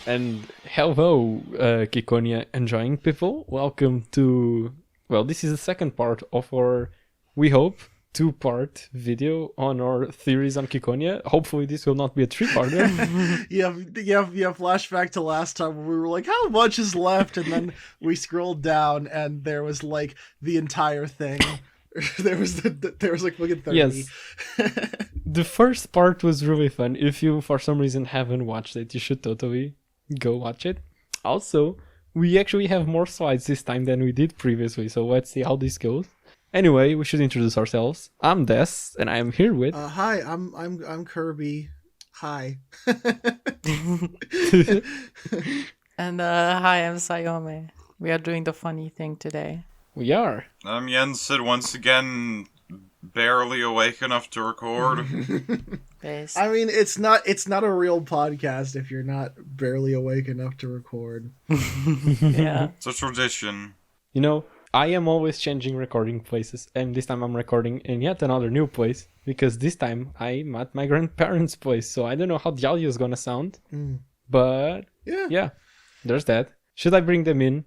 And hello, Ciconia enjoying people. Welcome to, well, this is the second part of our, we hope, 2-part video on our theories on Ciconia. Hopefully this will not be a 3-parter. Yeah, flashback to last time where we were like, how much is left? And then we scrolled down and there was like the entire thing. there was like fucking 30. Yes. The first part was really fun. If you for some reason haven't watched it, you should totally go watch it. Also, we actually have more slides this time than we did previously, so let's see how this goes. Anyway, we should introduce ourselves. I'm Des, and I am here with... Hi, I'm Kirby. Hi. And hi, I'm Sayome. We are doing the funny thing today. We are. I'm Jensen, once again, barely awake enough to record. Base. I mean, it's not a real podcast if you're not barely awake enough to record. Yeah. It's a tradition. You know, I am always changing recording places, and this time I'm recording in yet another new place, because this time I'm at my grandparents' place, so I don't know how the audio is gonna sound, but yeah, there's that. Should I bring them in?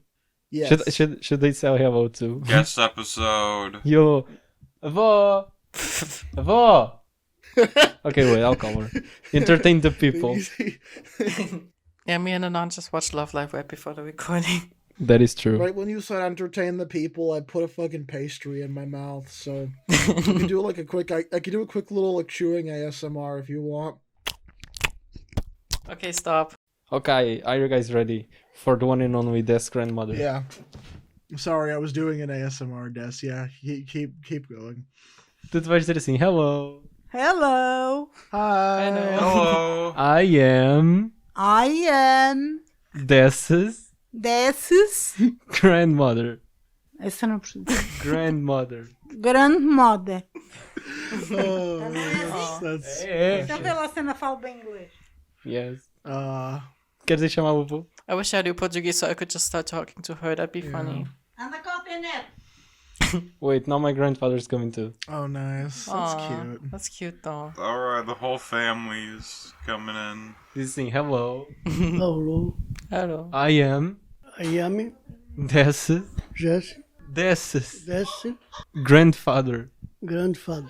Yes. Should they say hello too? Guest episode. Yo, Avo! Avo! Okay, wait, I'll call her. Entertain the people. Yeah, me and Anon just watched Love Live right before the recording. That is true. Right when you said entertain the people, I put a fucking pastry in my mouth. So you can do like a quick, I could do a quick little like chewing ASMR if you want. Okay, stop. Okay, are you guys ready for the one and only Des grandmother? Yeah. Sorry, I was doing an ASMR, Des. Yeah, keep going. Tudo vais dizer assim, hello. Hello. Hi. Hello. I am Des's Desses. grandmother. Essa eu não preciso. Grandmother. Grandmother. That's Deixa eu ver lá se Ana fala bem inglês. Yes. uh Queres ir chamar o vô? I wish I knew Portuguese so I could just start talking to her. That'd be funny. Anda com a penet. Wait, now my grandfather's coming too. oh nice. That's cute. That's cute though. Alright, the whole family's coming in. He's saying hello. Hello, Hello. I am I am Des's Jesse, grandfather. grandfather.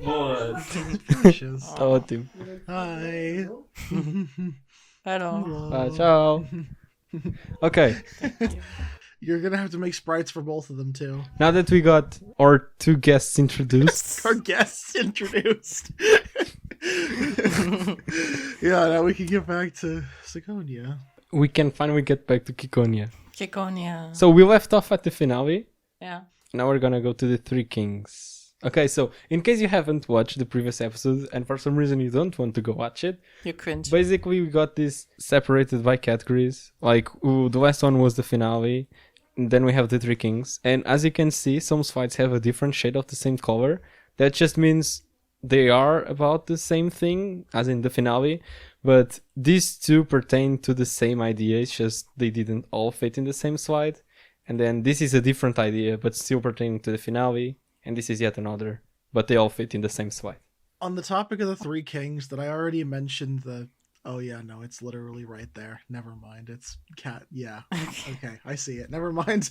Boa. Precious. Tá ótimo. Hi. Hello. Ah, tchau. Okay, You're gonna have to make sprites for both of them too. now that we got our 2 guests introduced, Our guests introduced. Yeah, now we can get back to Ciconia. we can finally get back to Ciconia. Ciconia. So we left off at the finale. Yeah. Now we're gonna go to the 3 kings. Okay, so in case you haven't watched the previous episode and for some reason you don't want to go watch it, You cringe. basically we got this separated by categories. Like, the last one was the finale, and then we have the 3 kings. And as you can see, some slides have a different shade of the same color. That just means they are about the same thing, as in the finale. But these 2 pertain to the same idea, it's just they didn't all fit in the same slide. And then this is a different idea, but still pertaining to the finale. And this is yet another, but they all fit in the same slide. On the topic of the 3 kings, that I already mentioned the... Oh yeah, no, it's literally right there. Never mind. It's cat. Yeah. Okay, I see it. Never mind.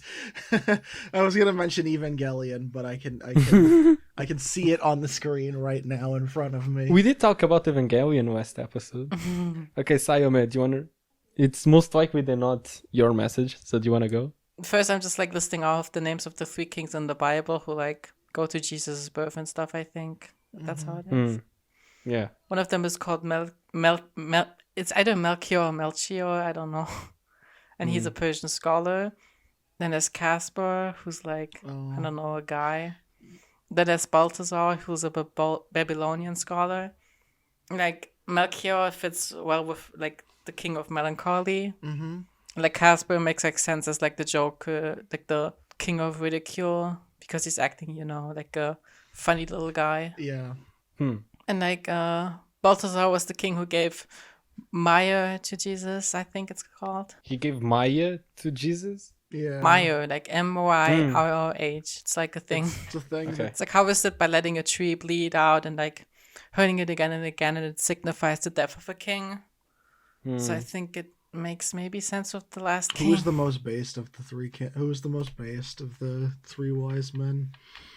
I was gonna mention Evangelion, but I can see it on the screen right now in front of me. We did talk about Evangelion last episode. Okay, Sayome, do you want to... It's most likely than not your message, so do you want to go? First, I'm just like listing off the names of the 3 kings in the Bible who like go to Jesus' birth and stuff. I think that's how it is. Yeah. One of them is called it's either Melchior or Melchior, I don't know. And he's a Persian scholar. Then there's Caspar, who's like, I don't know, a guy. Then there's Balthazar, who's a Babylonian scholar. Like, Melchior fits well with like the king of melancholy. Like, Caspar makes like sense as like the Joker, like the king of ridicule, because he's acting, you know, like a funny little guy. Yeah. And like Balthazar was the king who gave Maya to Jesus, I think it's called. He gave Maya to Jesus? Yeah. Maya, like Myrrh. It's like a thing. It's a thing. Okay. It's like harvested by letting a tree bleed out and like hurting it again and again, and it signifies the death of a king. So I think it makes maybe sense with the last king. Who is the most based of the three? Who is the most based of the three wise men?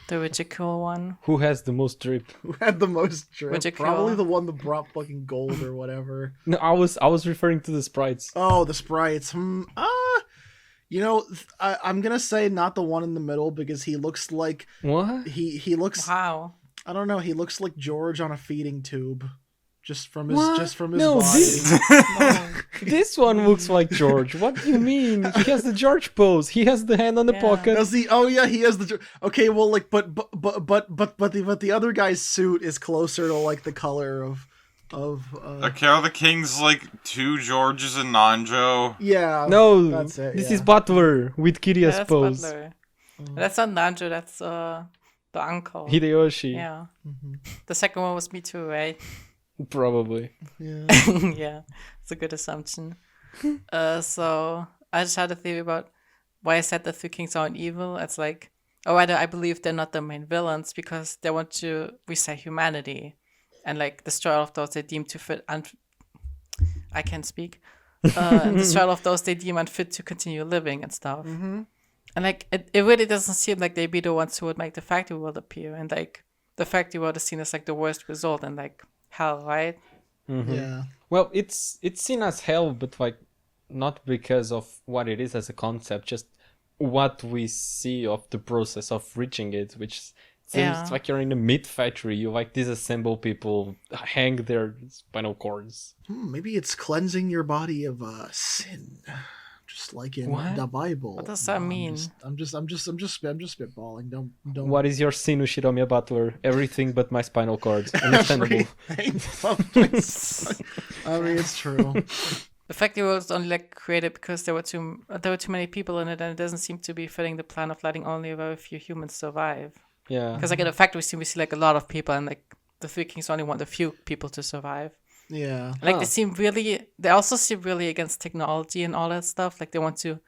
The ridicule one. Who has the most drip? Who had the most drip? Ridicule. Probably the one that brought fucking gold or whatever. No, I was referring to the sprites. Oh, the sprites. You know, I'm gonna say not the one in the middle because he looks like What? he looks. Wow. I don't know. He looks like George on a feeding tube, just from his What? body. This one looks like George. What do you mean? He has the George pose. He has the hand on the Yeah. pocket. Does he? Oh yeah, he has the. Okay, well, like, but the other guy's suit is closer to like the color of. Okay, are the kings like two Georges and Nanjo? Yeah. No, that's it. this yeah. is Butler with Kiria's That's pose. Butler. That's not Nanjo, that's the uncle. Hideyoshi, Yeah. Mhm. The second one was me too, right? probably. Yeah. Yeah. It's a good assumption. So I just had a theory about why I said the three kings aren't evil. It's like, I believe they're not the main villains because they want to reset humanity and like destroy all of those they deem to fit I can't speak. And destroy all of those they deem unfit to continue living and stuff. Mm-hmm. And like it really doesn't seem like they'd be the ones who would make the factory world appear, and like the factory world is seen as like the worst result and like hell, right? Mhm. Yeah. Well, it's seen as hell, but like not because of what it is as a concept, just what we see of the process of reaching it, which seems Yeah. like you're in a meat factory. You like disassemble people, hang their spinal cords. Maybe it's cleansing your body of sin, just like in What? the Bible. What does that mean? I'm just spitballing. Don't. What is your sin, Ushiromiya Butler? Everything but my spinal cord. Understandable. I mean, it's true. The factory world was only like created because there were too many people in it, and it doesn't seem to be fitting the plan of letting only a very few humans survive. Yeah. Because like in the factory scene, we see like a lot of people, and like the three kings only want a few people to survive. Yeah. Like Huh. they also seem really against technology and all that stuff. Like they want to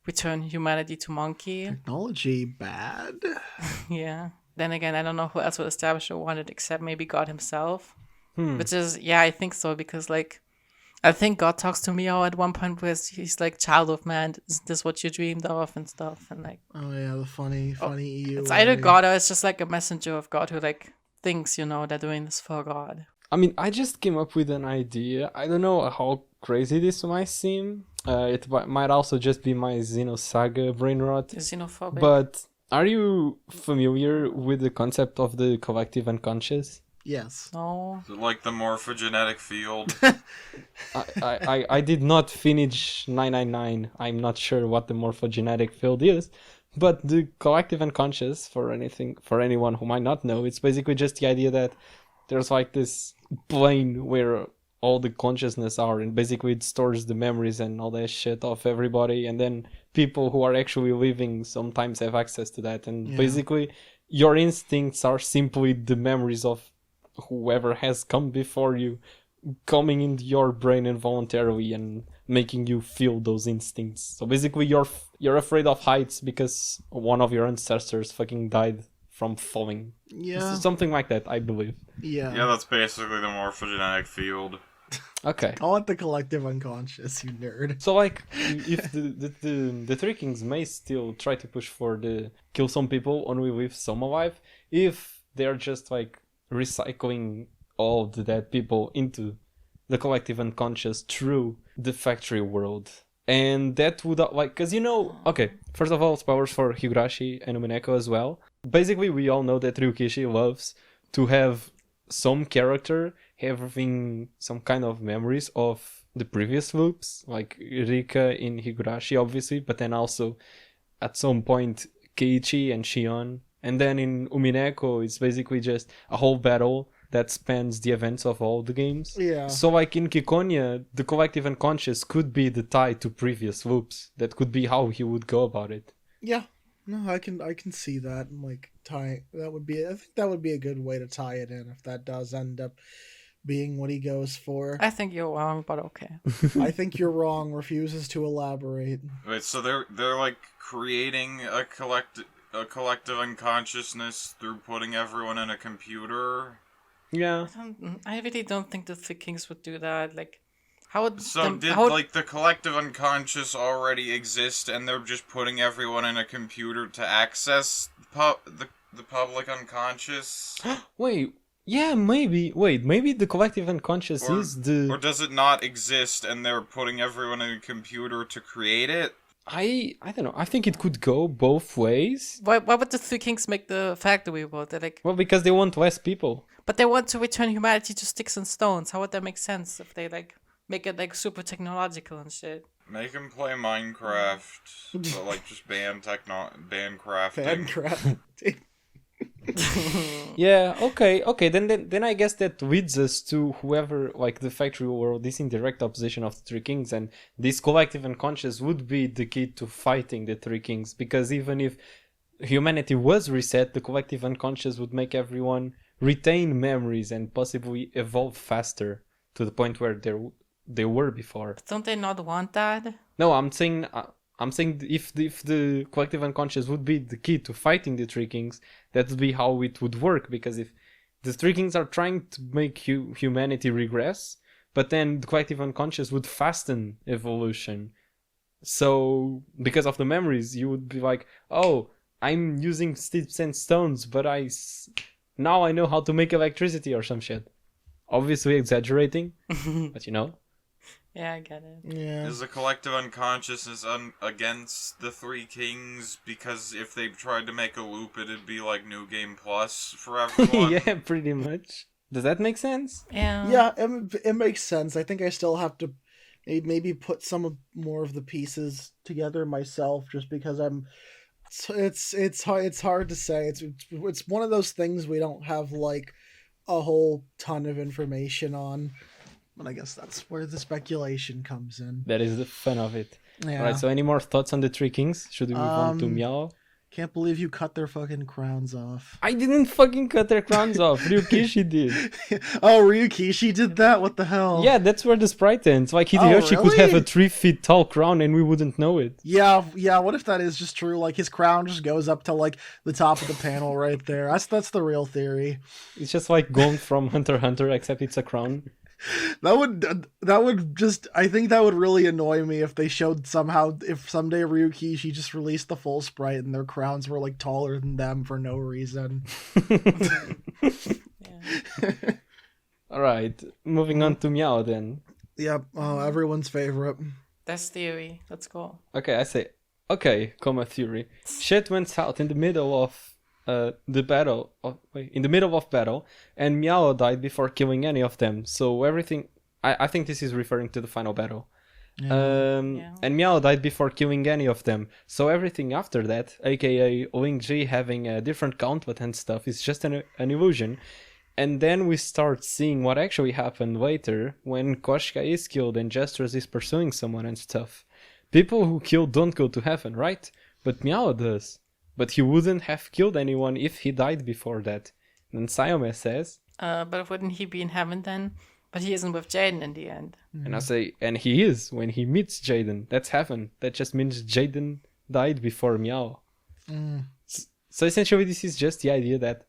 return humanity to monkey. Technology bad. Yeah. Then again, I don't know who else would establish or want it except maybe God himself. Hmm. Which is, yeah, I think so, because like I think God talks to Meow at one point where he's like, "Child of man, is this what you dreamed of?" and stuff. And like Oh yeah, the funny EU. it's either God or it's just like a messenger of God who like thinks, they're doing this for God. I mean, I just came up with an idea. I don't know how crazy this might seem. Might also just be my Xenosaga brain rot. Is xenophobic. But are you familiar with the concept of the collective unconscious? Yes. No. Like the morphogenetic field. I did not finish 999. I'm not sure what the morphogenetic field is. But the collective unconscious, for anyone who might not know, it's basically just the idea that there's like this plane where all the consciousness are, and basically it stores the memories and all that shit of everybody, and then people who are actually living sometimes have access to that, and Yeah. basically your instincts are simply the memories of whoever has come before you coming into your brain involuntarily and making you feel those instincts. So basically you're afraid of heights because one of your ancestors fucking died from falling. Yeah. Something like that, I believe. Yeah. Yeah, that's basically the morphogenetic field. Okay. I want the collective unconscious, you nerd. So like, if the Three Kings may still try to push for the kill some people, only leave some alive, if they're just like recycling all the dead people into the collective unconscious through the factory world. And that would, like, because okay, first of all, spoilers for Higurashi and Umineko as well. Basically, we all know that Ryukishi loves to have some character having some kind of memories of the previous loops, like Rika in Higurashi, obviously, but then also at some point Keiichi and Shion. And then in Umineko, it's basically just a whole battle that spans the events of all the games. Yeah. So like in Ciconia, the collective unconscious could be the tie to previous loops. That could be how he would go about it. Yeah. No, I can see that, and like I think that would be a good way to tie it in if that does end up being what he goes for. I think you're wrong, but okay. I think you're wrong, refuses to elaborate. Wait, so they're like creating a collective unconsciousness through putting everyone in a computer? Yeah. I really don't think the Three Kings would do that. Like, How would So the, did how would- like the collective unconscious already exist, and they're just putting everyone in a computer to access the public unconscious? Wait, yeah, maybe. Wait, maybe the collective unconscious Or, is the. or does it not exist, and they're putting everyone in a computer to create it? I don't know. I think it could go both ways. why would the Three Kings make the factory world? They're like, Well, because they want less people. but they want to return humanity to sticks and stones. How would that make sense if they like make it like super technological and shit? Make them play Minecraft, but like just ban crafting. Fancraft. Yeah, okay. Then I guess that leads us to whoever, like, the factory world is in direct opposition of the Three Kings, and this collective unconscious would be the key to fighting the Three Kings, because even if humanity was reset, the collective unconscious would make everyone retain memories and possibly evolve faster to the point where they were before. Don't they not want that? No, I'm saying if the collective unconscious would be the key to fighting the Three Kings, that would be how it would work. Because if the Three Kings are trying to make humanity regress, but then the collective unconscious would fasten evolution. So because of the memories, you would be like, oh, I'm using sticks and stones, but now I know how to make electricity or some shit. Obviously exaggerating, but you know. Yeah, I get it. Yeah. Is the collective unconsciousness against the Three Kings? Because if they tried to make a loop, it'd be like New Game Plus for everyone. Yeah, pretty much. Does that make sense? Yeah. Yeah, it makes sense. I think I still have to maybe put more of the pieces together myself, just because it's hard to say. It's one of those things we don't have like a whole ton of information on. But I guess that's where the speculation comes in. That is the fun of it. Yeah. Alright, so any more thoughts on the Three Kings? Should we move on to Meow? Can't believe you cut their fucking crowns off. I didn't fucking cut their crowns off. Ryukishi did. Oh, Ryukishi did that? What the hell? Yeah, that's where the sprite ends. Like, Hideyoshi could have really? a 3 feet tall crown and we wouldn't know it. Yeah, what if that is just true? Like, his crown just goes up to, like, the top of the panel right there. That's the real theory. It's just like Gon from Hunter x Hunter, except it's a crown. That would just, I think that would really annoy me if they showed somehow, if someday Ryukishi just released the full sprite and their crowns were, like, taller than them for no reason. Alright, moving on to Meow then. Yep, everyone's favorite. That's theory. Let's go. Okay, I say, okay, comma theory. Shit went south in the middle of battle, and Meow died before killing any of them. So everything, I think this is referring to the final battle. Yeah. And Meow died before killing any of them. So everything after that, aka Ling-Ji having a different gauntlet and stuff, is just an illusion. And then we start seeing what actually happened later when Koshka is killed and Jesters is pursuing someone and stuff. People who kill don't go to heaven, right? But Meow does. But he wouldn't have killed anyone if he died before that. And Sayome says... but wouldn't he be in heaven then? But he isn't with Jaden in the end. And I say, and he is when he meets Jaden. That's heaven. That just means Jaden died before Meow. So essentially this is just the idea that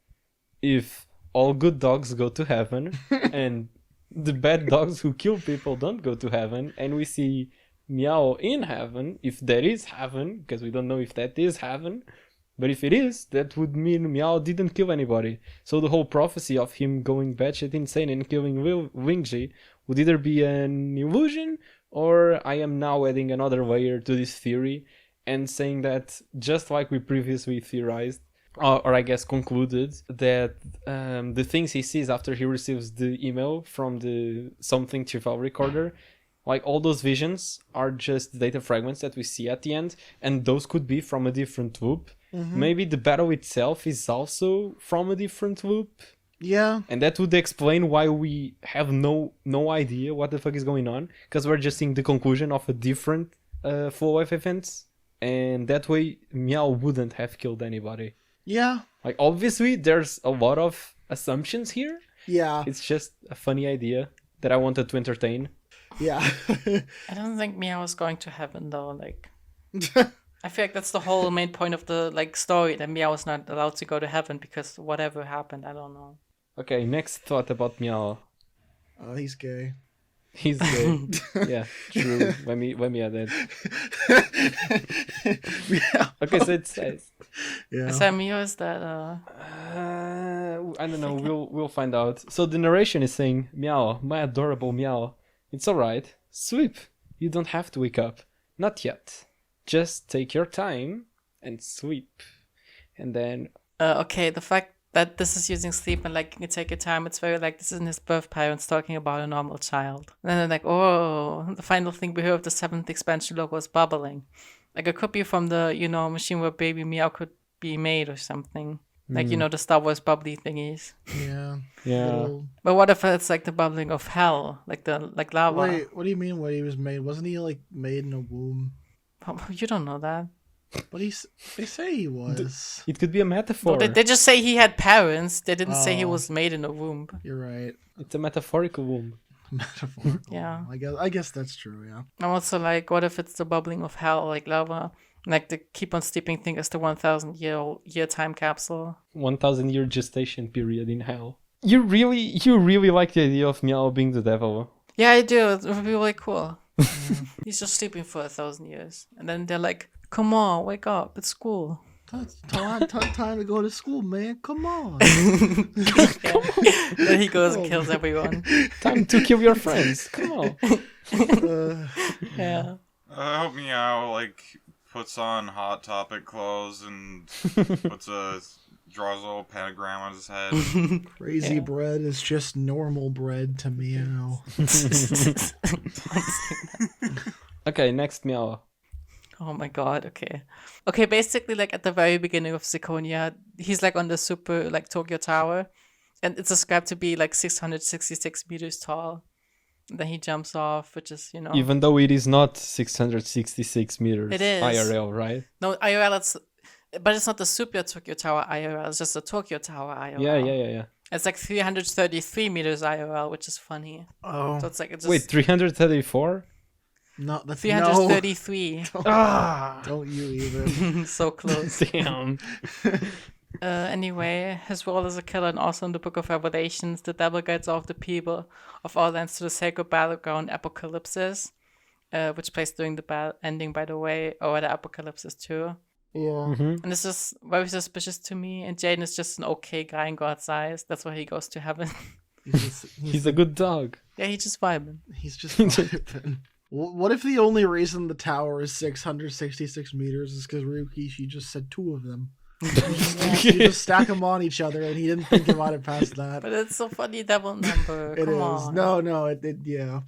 if all good dogs go to heaven and the bad dogs who kill people don't go to heaven, and we see Meow in heaven, if there is heaven, because we don't know if that is heaven, but if it is, that would mean Meow didn't kill anybody. So the whole prophecy of him going batshit insane and killing Ling-Ji would either be an illusion, or I am now adding another layer to this theory and saying that, just like we previously theorized, or I guess concluded, that the things he sees after he receives the email from the something trivial recorder, like all those visions are just data fragments that we see at the end, and those could be from a different loop. Maybe the battle itself is also from a different loop. Yeah. And that would explain why we have no idea what the fuck is going on, because we're just seeing the conclusion of a different flow of events, and that way Meow wouldn't have killed anybody. Yeah. Like, obviously there's a lot of assumptions here. Yeah. It's just a funny idea that I wanted to entertain. Yeah. I don't think Meow is going to heaven though. Like, I feel like that's the whole main point of the like story, that Meow is not allowed to go to heaven because whatever happened, I don't know. Okay, next thought about Meow. He's gay. He's gay. Yeah, true. Let me add that. Yeah. Okay, so it says. Yeah. Is that me or is that I don't know. We'll find out. So the narration is saying, "Meow, my adorable Meow. It's all right. Sweep. You don't have to wake up. Not yet. Just take your time and sweep." And then okay, the fact that this is using sleep and like you can take your time, it's very like this isn't his birth parents talking about a normal child. And then they're like, oh, the final thing we heard of the 7th expansion logo is bubbling. Like it could be from the, machine where baby Meow could be made or something. Like, the Star Wars bubbly thingies. Yeah. Yeah. Little- But what if it's like the bubbling of hell? Like lava? Wait, what do you mean when he was made? Wasn't he like made in a womb? You don't know that. But they say he was. it could be a metaphor. No, they just say he had parents. They didn't say he Oh. was made in a womb. You're right. It's a metaphorical womb. Metaphorical. Yeah. I guess that's true, yeah. I'm also like, what if it's the bubbling of hell, like lava? Like the keep on sleeping thing is the 1,000 year time capsule. 1,000-year gestation period in hell. You really like the idea of Meow being the devil. Yeah, I do. It would be really cool. He's just sleeping for 1,000 years. And then they're like, come on, wake up. It's school. Time to go to school, man. Come on. Then he goes and kills everyone. Time to kill your friends. Come on. Yeah. I hope Meow, puts on Hot Topic clothes and draws a little pentagram on his head. Crazy bread is just normal bread to Meow. Okay, next Meow. Oh my god, okay. Okay, basically, at the very beginning of Ciconia, he's, on the super, Tokyo Tower, and it's described to be, 666 meters tall. And then he jumps off, which is, Even though it is not 666 meters It is. IRL, right? No, IRL, but it's not the super Tokyo Tower IRL, it's just the Tokyo Tower IRL. Yeah. It's 333 meters IRL, which is funny. Oh. So it's it's Wait, 334? No, that's 333. Ah! Don't you even. So close. Damn. Anyway, his role as a killer and also in the Book of Revelations, the devil guides all of the people of all lands to the sacred battleground Apocalypses, which plays during the ending, by the way, or the Apocalypses too. Yeah. And it's just very suspicious to me. And Jaden is just an okay guy in God's eyes. That's why he goes to heaven. He's a good dog. Yeah, he's just vibing. He's just vibing. What if the only reason the tower is 666 meters is because Ryukishi just said 2 of them? You just stack them on each other, and he didn't think about it past that. But it's a funny devil number. It Come is. on. No, yeah.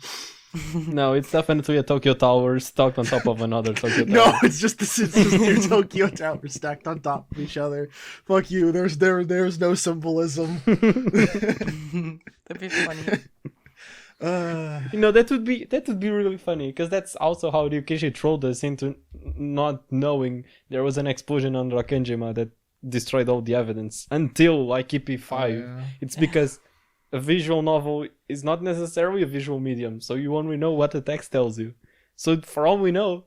No, it's definitely a Tokyo Tower stacked on top of another Tokyo Tower. No, it's just 2 Tokyo towers stacked on top of each other. Fuck you. There's no symbolism. That'd be funny. That would be really funny, because that's also how Ryukishi trolled us into not knowing there was an explosion on Rakenjima that destroyed all the evidence until EP5. It's because a visual novel is not necessarily a visual medium, so you only know what the text tells you. So for all we know,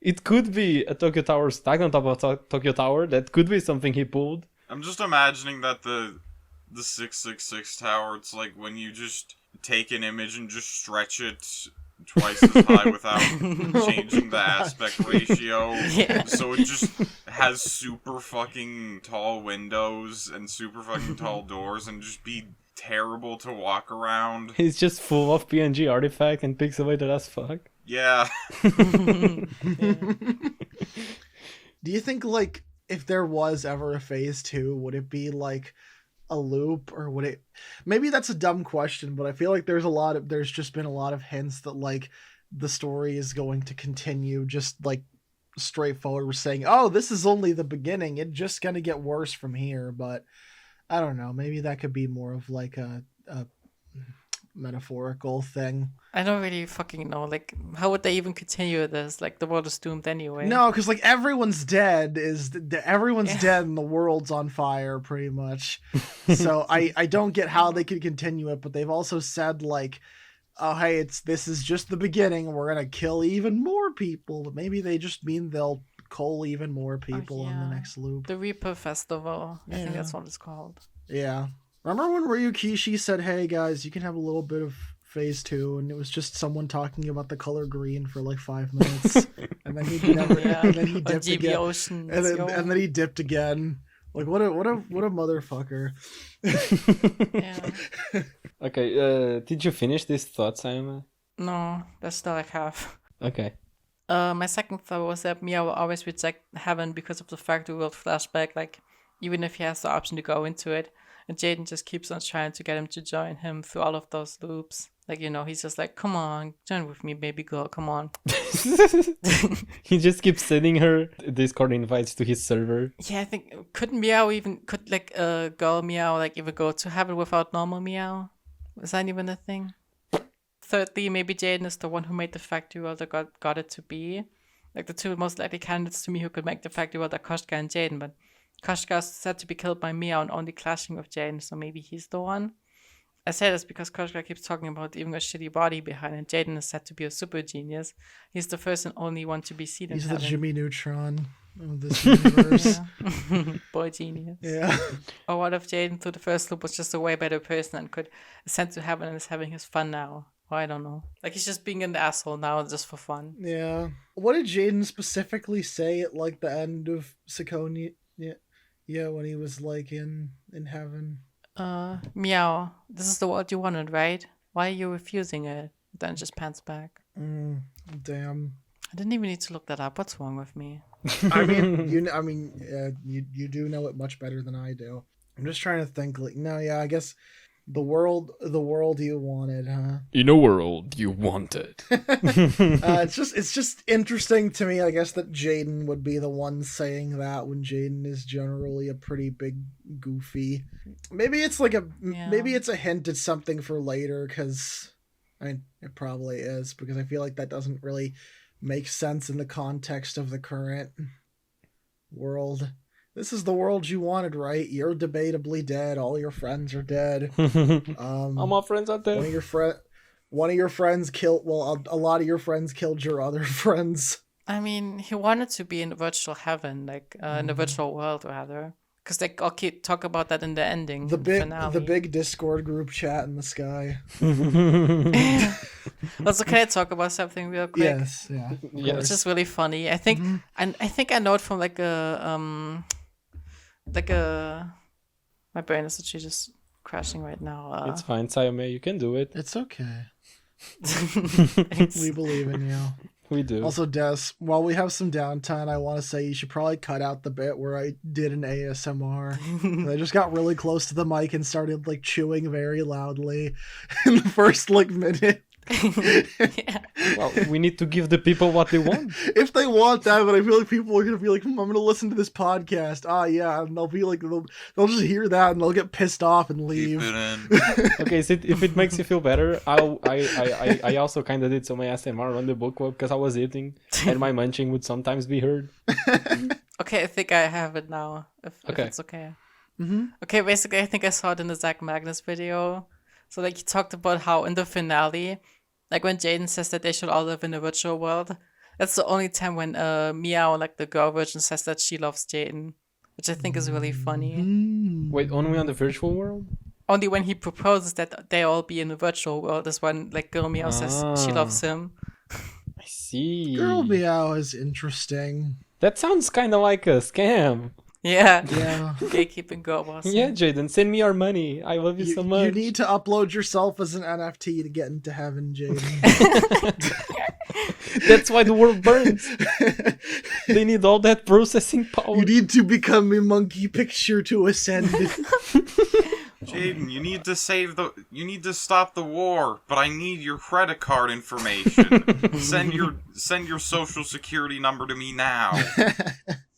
it could be a Tokyo Tower stacked on top of Tokyo Tower. That could be something he pulled. I'm just imagining that the 666 tower, it's like when you just take an image and just stretch it twice as high without changing the aspect ratio. Yeah. So it just has super fucking tall windows and super fucking tall doors and just be terrible to walk around. It's just full of PNG artifact and pixelated as fuck. Yeah. Do you think if there was ever a phase 2, would it be a loop, or would it? Maybe that's a dumb question, but I feel like there's just been a lot of hints that the story is going to continue just straightforward. We're saying, oh, this is only the beginning. It's just gonna get worse from here. But I don't know. Maybe that could be more of a metaphorical thing. I don't really fucking know. How would they even continue this? The world is doomed anyway. No, because everyone's dead. Everyone's dead and the world's on fire, pretty much. So I don't get how they could continue it, but they've also said oh hey, this is just the beginning. We're gonna kill even more people. But maybe they just mean they'll cull even more people in the next loop. The Reaper Festival. I think that's what it's called. Yeah. Remember when Ryukishi said, "Hey guys, you can have a little bit of phase 2, and it was just someone talking about the color green for like 5 minutes, and then he never, and then he On dipped GB again, Ocean. and then he dipped again. Like what a motherfucker. Yeah. Okay, did you finish these thoughts, Ayama? No, that's still like half. Okay. My second thought was that Meow will always reject heaven because of the factory world flashback, like, even if he has the option to go into it. And Jaden just keeps on trying to get him to join him through all of those loops. Like, he's just like, come on, join with me, baby girl, come on. He just keeps sending her Discord invites to his server. Yeah, I think, could girl Meow, like, even go to heaven without normal Meow? Is that even a thing? Thirdly, maybe Jaden is the one who made the factory world that got it to be. Like, the two most likely candidates to me who could make the factory world are Koshka and Jaden, but Koshka is said to be killed by Meow and only clashing with Jaden, so maybe he's the one. I say this because Koshka keeps talking about leaving a shitty body behind, and Jaden is said to be a super genius. He's the first and only one to be seen in He's heaven. the Jimmy Neutron of this universe. Yeah. Boy genius. Yeah. Or what if Jaden through the first loop was just a way better person and could ascend to heaven and is having his fun now? Or I don't know. Like, he's just being an asshole now just for fun. Yeah. What did Jaden specifically say at like the end of Ciconia? Yeah, when he was like in heaven. Meow, this is the world you wanted, right? Why are you refusing it? Then just pants back. Damn. I didn't even need to look that up. What's wrong with me? I mean, you do know it much better than I do. I'm just trying to think. Like, no, yeah, I guess the world you wanted, huh? In a world you wanted. It's just interesting to me, I guess, that Jaden would be the one saying that when Jaden is generally a pretty big goofy. Maybe it's like maybe it's a hint at something for later, because I mean it probably is, because I feel like that doesn't really make sense in the context of the current world. This is the world you wanted, right? You're debatably dead. All your friends are dead. All my friends are dead. One of your friends killed. Well, a lot of your friends killed your other friends. I mean, he wanted to be in virtual heaven, like in the virtual world, rather, because they all talk about that in the ending. The finale. big Discord group chat in the sky. Also, can I talk about something real quick? Yes, yeah. It's just really funny. I think, and I think I know it from like a my brain is actually just crashing right now. It's fine, Sayome, you can do it. It's okay. Thanks. We believe in you. We do. Also, Des, while we have some downtime, I want to say you should probably cut out the bit where I did an ASMR. I just got really close to the mic and started like chewing very loudly in the first like minute. Yeah. Well, we need to give the people what they want. If they want that, but I feel like people are gonna be like, I'm gonna listen to this podcast. Yeah, and they'll be like, they'll just hear that and they'll get pissed off and leave. Keep it in. Okay, so if it makes you feel better, I also kind of did some ASMR on the book club because I was eating and my munching would sometimes be heard. Okay, I think I have it now. If it's okay. Mm-hmm. Okay, basically, I think I saw it in the Zach Magnus video. So, like, he talked about how in the finale, like, when Jaden says that they should all live in a virtual world, that's the only time when Meow, like the girl version, says that she loves Jaden, which I think is really funny. Wait, only on the virtual world? Only when he proposes that they all be in the virtual world is when, like, girl Meow says she loves him. I see. Girl Meow is interesting. That sounds kind of like a scam. Yeah. Yeah. Gatekeeping girl boss. Yeah, Jaden, send me our money. I love you so much. You need to upload yourself as an NFT to get into heaven, Jaden. That's why the world burns. They need all that processing power. You need to become a monkey picture to ascend. Jaden, you need to stop the war, but I need your credit card information. Send your social security number to me now.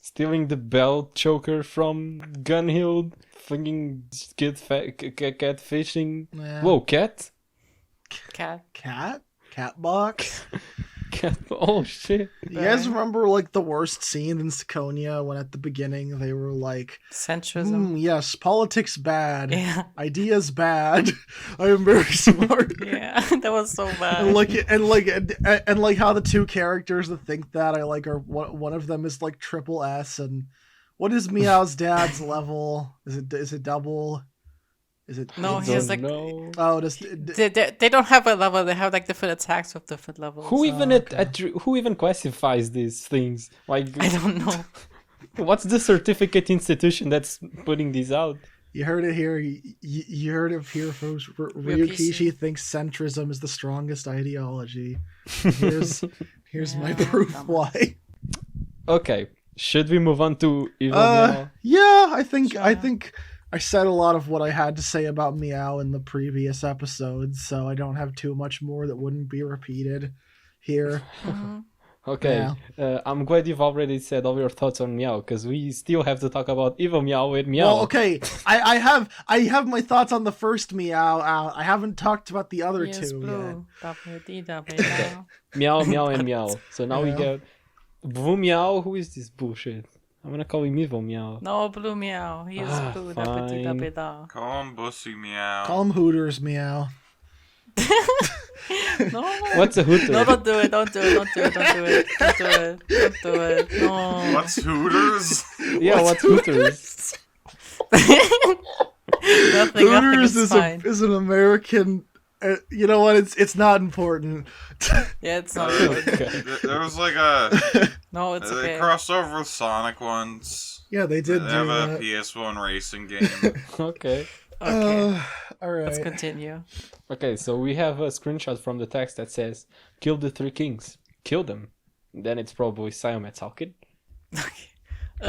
Stealing the belt choker from Gunhild, fucking catfishing. Yeah. Whoa, cat? Cat box. Cat. Oh shit. You guys remember like the worst scene in Ciconia when at the beginning they were like, centrism. yes, politics bad. Yeah. Ideas bad. I am very smart. Yeah, that was so bad. And like how the two characters that think that I like are one of them is like triple S, and what is Meow's dad's level? Is it double? Is it? No, it's- he has, Don't like- know. Oh, They don't have a level. They have like different attacks with different levels. Who even okay. who even classifies these things? Like, I don't know. what's the certificate institution that's putting these out? You heard it here. You heard it here, folks. Ryukishi thinks centrism is the strongest ideology. Here's my Yeah, proof dumbass. why. Okay, should we move on to Evil Meow? Yeah, I think Sure. I said a lot of what I had to say about Meow in the previous episodes, so I don't have too much more that wouldn't be repeated here. Mhm. Okay, I'm glad you've already said all your thoughts on Meow, because we still have to talk about Evil Meow with Meow. Well, okay, I have my thoughts on the first Meow. I haven't talked about the other Yes, two yet. blue. WDW. Meow, Meow, and Meow. So now we Yeah. get Blue Meow. Who is this bullshit? I'm gonna call him Evil Meow. No, blue meow. He is blue. Fine. WDW. Call him Bussy Meow. Call him Hooters Meow. No. What's a hooter? No, don't do it. Don't do it. Don't do it. Don't do it. Don't do it. Don't do it. No. What's Hooters? Yeah, what's hooters? Nothing. Nothing Hooters is fine. is an American. You know what? It's not important. Yeah, it's not Uh, good. there was like a No, it's they okay. crossed over with Sonic once. Yeah, they They did do have a that. PS1 racing game. Okay. Okay. All right. Let's continue. Okay, so we have a screenshot from the text that says, "Kill the three kings. Kill them." Then it's probably Sayome talking.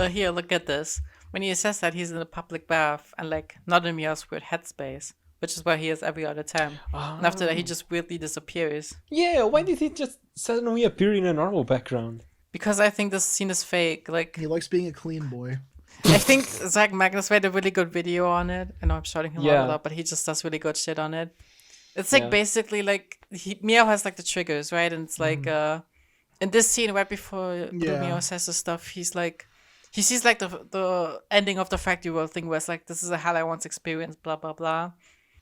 Here, look at this. When he says that, he's in a public bath and like not in Meow's weird headspace, which is where he is every other time. And after that, he just weirdly disappears. Yeah, why did he just suddenly appear in a normal background? Because I think this scene is fake. Like, He likes being a clean boy. I think Zach Magnus made a really good video on it. I know I'm shouting him out Yeah. a lot, but he just does really good shit on it. It's like Yeah. basically like Meow has like the triggers, right? And it's like in this scene right before Blue Yeah. Meow says the stuff, he's like he sees like the ending of the factory world thing where it's like this is a hell I once experienced, blah blah blah.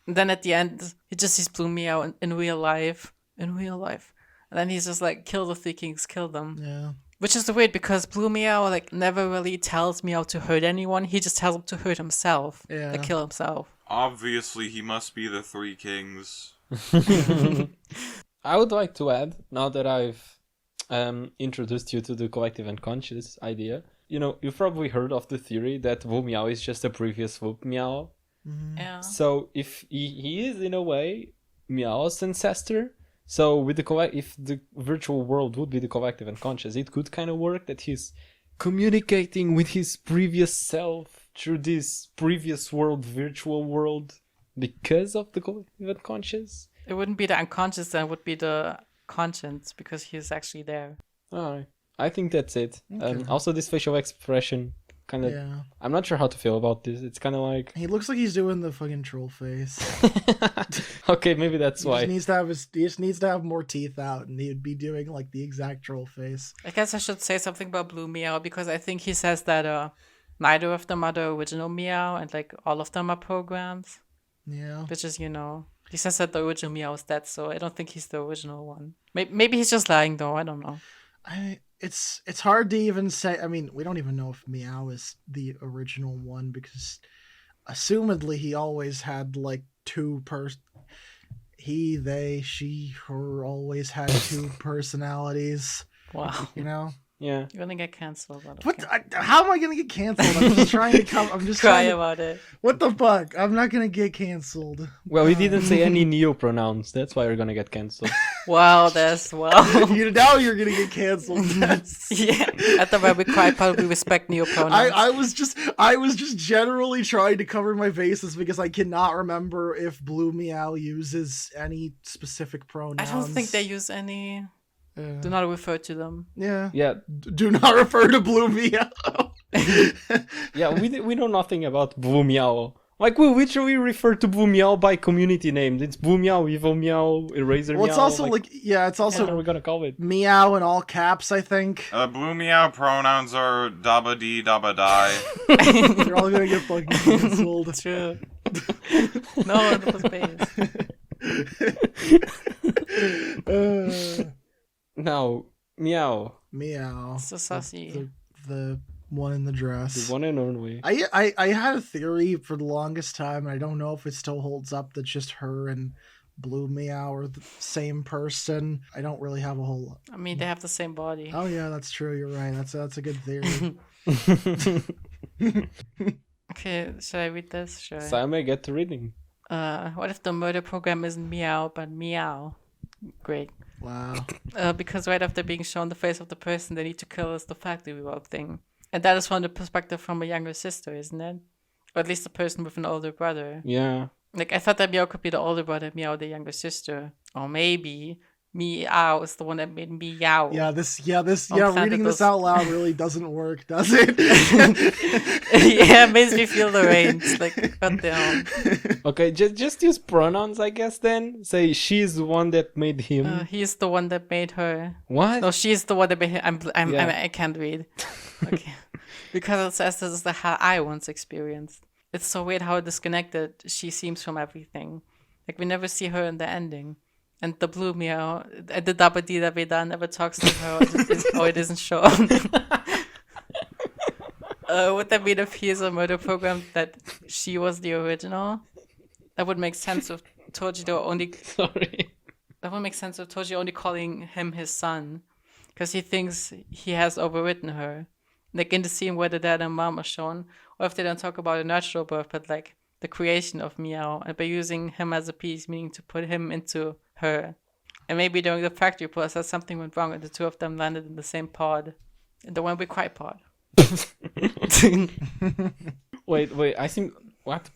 And then at the end he just sees Blue Meow in real life. In real life. And then he's just like, kill the three kings, kill them. Yeah. Which is weird because Blue Meow like never really tells Meow to hurt anyone. He just tells him to hurt himself. Yeah. Like kill himself. Obviously, he must be the Three Kings. I would like to add, now that I've introduced you to the collective unconscious idea, you know, you've probably heard of the theory that Wu Meow is just a previous Wu Meow. Yeah. So if he is in a way Meow's ancestor, so with if the virtual world would be the collective unconscious, it could kind of work that he's communicating with his previous self through this previous world, virtual world, because of the collective unconscious. It wouldn't be the unconscious then, it would be the conscience because he's actually there. Alright, I think that's it. Okay. Also, this facial expression kind of. Yeah. I'm not sure how to feel about this. It's kind of like. He looks like he's doing the fucking troll face. Okay, maybe that's He why. just needs to have more teeth out, and he'd be doing like the exact troll face. I guess I should say something about Blue Meow because I think he says that neither of them are the original Meow and like all of them are programs. Yeah. Which is, you know, he says that the original Meow is dead, so I don't think he's the original one. Maybe he's just lying though, I don't know. It's hard to even say. I mean, we don't even know if Meow is the original one because, assumedly, he always had like he, they, she, her always had two personalities. Wow. You know. Yeah. You're gonna get cancelled. But What? okay. How am I gonna get canceled? I'm just trying to come. I'm just Cry trying to, about it. What the fuck? I'm not gonna get canceled. Well, we didn't say any neo pronouns. That's why we're gonna get cancelled. Wow, that's wow. Now you're gonna get canceled. That's... Yeah. At the where we cry, probably respect neopronouns. I was just generally trying to cover my bases because I cannot remember if Blue Meow uses any specific pronouns. I don't think they use any. Do not refer to them. Yeah. Yeah. Do not refer to Blue Meow. Yeah, we know nothing about Blue Meow. Like, we literally refer to Blue Meow by community name. It's Blue Meow, Evil Meow, Eraser Well, Meow. it's also it's also what are we gonna call it? Meow in all caps, I think. Blue Meow pronouns are daba dee daba die. You're all gonna get fucking canceled. True. No, that was base. Now, Meow. Meow. So saucy. The One in the dress. The one and only. I had a theory for the longest time, and I don't know if it still holds up, that just her and Blue Meow are the same person. I don't really have a whole lot. I mean, they have the same body. Oh yeah, that's true. You're right. That's a good theory. Okay, should I read this? Should I? So I may get to reading. What if the murder program isn't Meow, but Meow? Great. Wow. Because right after being shown the face of the person they need to kill is the factory world thing. And that is from the perspective from a younger sister, isn't it? Or at least a person with an older brother. Yeah. Like, I thought that Meow could be the older brother, Meow the younger sister. Or maybe Meow is the one that made Meow. Yeah, Planet reading this those- out loud really doesn't work, does it? Yeah, it makes me feel the range. Like, what the hell? Okay, just use pronouns, I guess. Then say she's the one that made him. He's the one that made her. What? No, she's the one that made him. Yeah. I can't read. Okay. Because it says this is the how I once experienced. It's so weird how disconnected she seems from everything. Like, we never see her in the ending. And the Blue Meow, the Dabadi Davida never talks to her, or it isn't shown. Would that mean if he is a murder program that she was the original? That would make sense if Tojiro only... Sorry. That would make sense if Tojiro only calling him his son. Because he thinks he has overwritten her. Like in the scene where the dad and mom are shown. Or if they don't talk about a natural birth, but like the creation of Meow. And by using him as a piece, meaning to put him into her. And maybe during the factory process, something went wrong and the two of them landed in the same pod. In the When We Cry pod. Wait. I think what?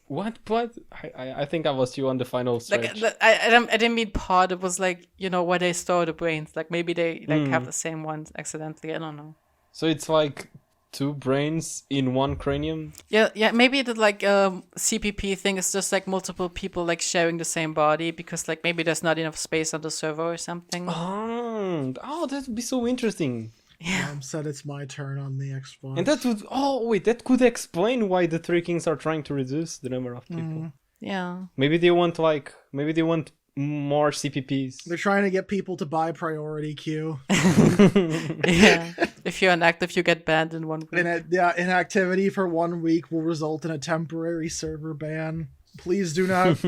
I think I was you on the final stretch. Like, I didn't mean pod. It was like, you know, where they store the brains. Like maybe they have the same ones accidentally. I don't know. So it's like two brains in one cranium. Yeah. Maybe the like CPP thing is just like multiple people like sharing the same body because like maybe there's not enough space on the server or something. Oh, that would be so interesting. Yeah. Said it's my turn on the Xbox. And that would that could explain why the Three Kings are trying to reduce the number of people. Yeah. Maybe they want more CPPs. They're trying to get people to buy priority queue. Yeah. If you're inactive, you get banned in 1 week. Inactivity for 1 week will result in a temporary server ban. Please do not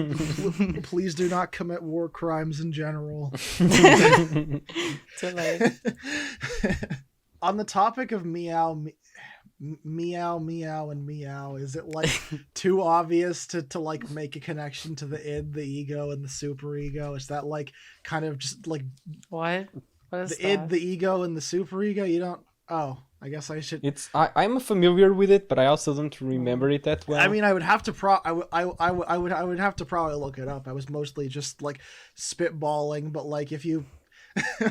commit war crimes in general. Too late. On the topic of meow, and meow, is it like too obvious to like make a connection to the id, the ego, and the superego? Is that like kind of just like What? What is the that? id, the ego, and the superego? You don't. Oh, I guess I should. I'm familiar with it, but I also don't remember it that well. I mean, I would have to I would have to probably look it up. I was mostly just like spitballing, but like if you,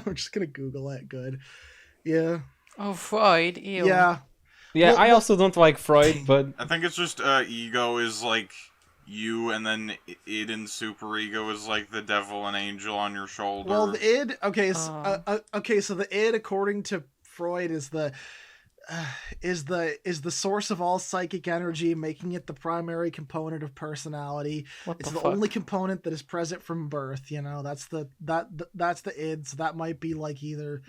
we're just gonna Google it. Good, yeah. Oh, Freud. Ew. Yeah. Yeah, Well, I also don't like Freud, but I think it's just ego is like you, and then id and superego is like the devil and angel on your shoulder. Well, the id. Okay, so the id, according to Freud, is the source of all psychic energy, making it the primary component of personality. What It's the the fuck? only component that is present from birth. You know, that's the id. So that might be like either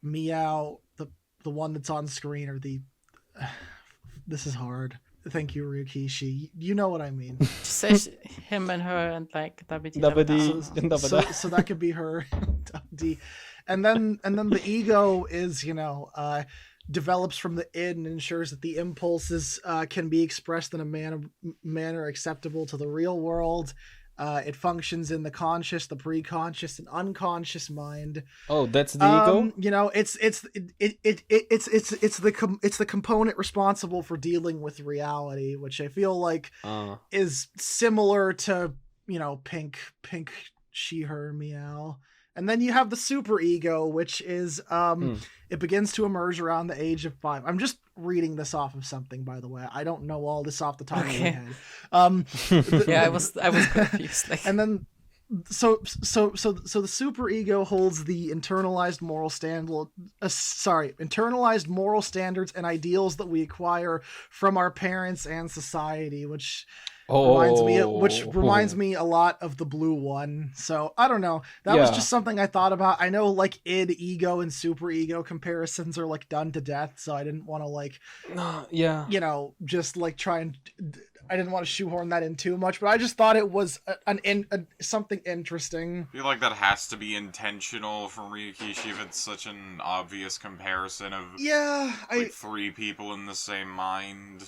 Meow, the one that's on screen, or the. This is hard. Thank you, Ryukishi. You know what I mean. Just say him and her and like Dabadi. Dabadi. So that could be her. And then the ego is, develops from the id and ensures that the impulses can be expressed in a manner acceptable to the real world. It functions in the conscious, the pre-conscious, and unconscious mind. oh, that's the ego. It's the component responsible for dealing with reality, which I feel like is similar to pink she her meow. And then you have the super ego, which is it begins to emerge around the age of 5. I'm just reading this off of something, by the way. I don't know all this off the top of my head. Yeah, I was confused. Like, And then so the super ego holds the internalized moral standards and ideals that we acquire from our parents and society, which reminds me a lot of the blue one. So I don't know. That was just something I thought about. I know like id, ego, and super ego comparisons are like done to death, so I didn't want to like, just like try and. I didn't want to shoehorn that in too much, but I just thought it was something interesting. I feel like that has to be intentional from Ryukishi if it's such an obvious comparison of three people in the same mind,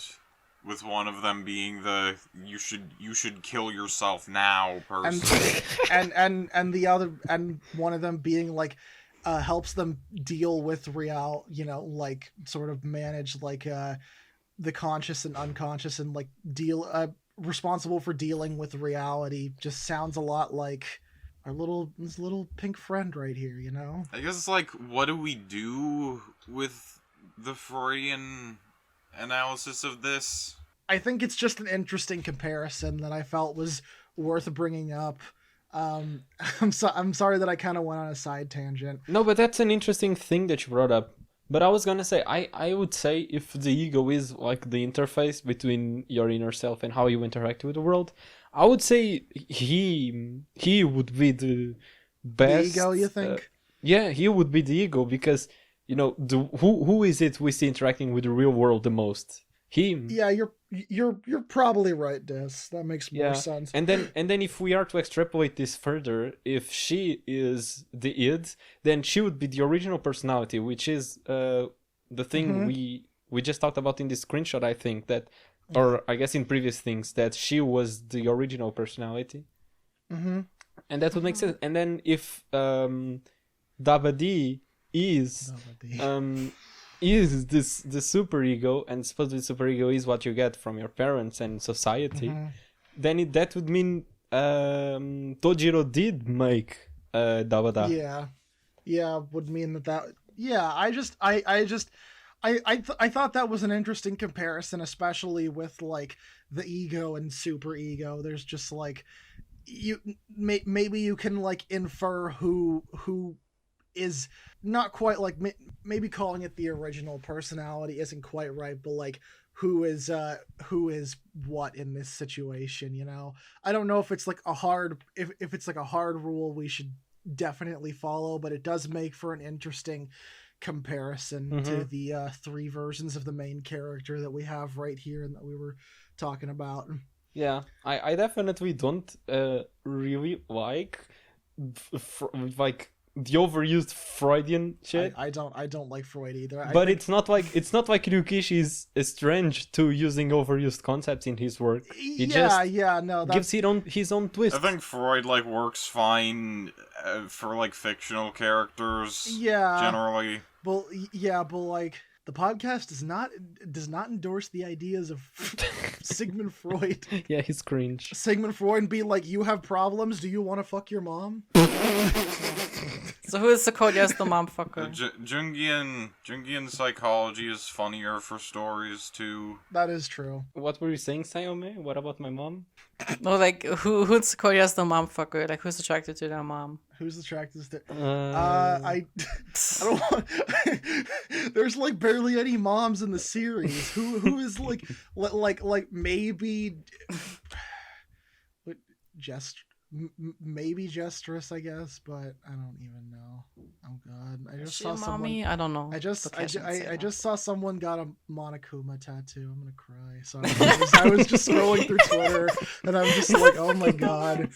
with one of them being the you should kill yourself now person, and the other and one of them being like helps them deal with like sort of manage like the conscious and unconscious and like responsible for dealing with reality. Just sounds a lot like our this little pink friend right here, I guess it's like, what do we do with the Freudian analysis of this? I think it's just an interesting comparison that I felt was worth bringing up. I'm sorry that I kind of went on a side tangent. No, but that's an interesting thing that you brought up. But I was gonna say, I would say if the ego is like the interface between your inner self and how you interact with the world, I would say he would be the best. The ego, you think? Yeah, he would be the ego because who is it we see interacting with the real world the most? Him. Yeah, you're probably right, Des. That makes more sense. And then if we are to extrapolate this further, if she is the id, then she would be the original personality, which is the thing we just talked about in this screenshot, I think, that, or I guess in previous things, that she was the original personality. Mm-hmm. And that would make sense. And then if Dabadi is the superego, and supposedly superego is what you get from your parents and society, then that would mean Tojiro did make Dabada. Yeah, would mean that. Yeah, I thought that was an interesting comparison, especially with like the ego and superego. There's just like maybe you can like infer who is not quite like maybe calling it the original personality isn't quite right, but like who is what in this situation, I don't know if it's like a hard if it's like a hard rule we should definitely follow, but it does make for an interesting comparison to the three versions of the main character that we have right here and that we were talking about. Yeah, I definitely don't really like the overused Freudian shit. I don't like Freud either. But it's not like Ryukishi is estranged to using overused concepts in his work. He gives his own twist. I think Freud like works fine for like fictional characters. Generally. But like the podcast does not endorse the ideas of Sigmund Freud. Yeah, he's cringe. Sigmund Freud be like, you have problems? Do you want to fuck your mom? So who is Ciconia's the mom fucker? Jungian psychology is funnier for stories too. That is true. What were you saying, Sayome? What about my mom? No, like who's Ciconia's the mom fucker? Like who's attracted to their mom? Who's attracted to? I don't want. There's like barely any moms in the series. Who is like maybe maybe Gestress, I guess, but I don't even know. Oh god, I just saw someone. I don't know. I just saw someone got a Monokuma tattoo. I'm gonna cry. So I was just scrolling through Twitter, and I'm just like, oh my god.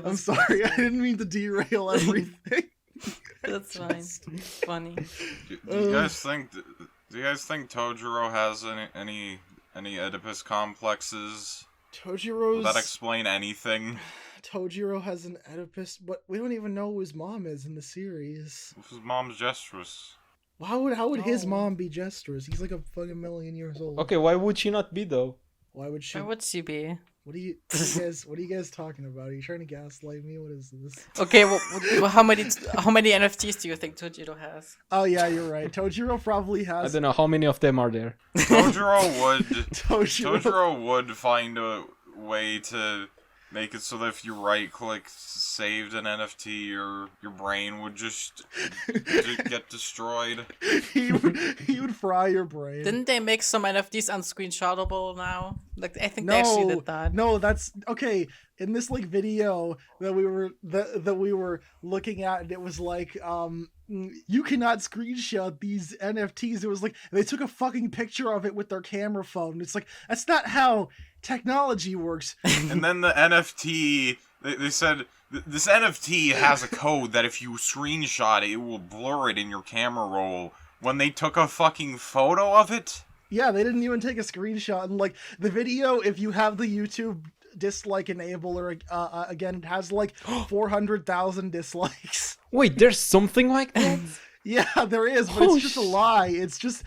I'm sorry, I didn't mean to derail everything. That's fine. It's funny. Do you guys think Tojiro has any Oedipus complexes? Tojiro's... Does that explain anything? Tojiro has an Oedipus, but we don't even know who his mom is in the series. His mom's Gestress. How would his mom be Gestress? He's like a fucking million years old. Okay, why would she not be though? Why would she be? What are you guys talking about? Are you trying to gaslight me? What is this? Okay, well, how many NFTs do you think Tojiro has? Oh yeah, you're right. Tojiro probably has. I don't know how many of them are there. Tojiro would find a way to make it so that if you right-click saved an NFT, your brain would just get destroyed. he would fry your brain. Didn't they make some NFTs unscreenshotable now? Like I think they actually did that. No, that's okay. In this like video that we were looking at, and it was like you cannot screenshot these NFTs. It was like they took a fucking picture of it with their camera phone. It's like that's not how technology works. And then the NFT, they said this NFT has a code that if you screenshot it, it will blur it in your camera roll. When they took a fucking photo of it. Yeah, they didn't even take a screenshot. And like the video, if you have the YouTube dislike enabler, again, it has like 400,000 dislikes. Wait, there's something like that? Yeah, there is, but it's just a lie. It's just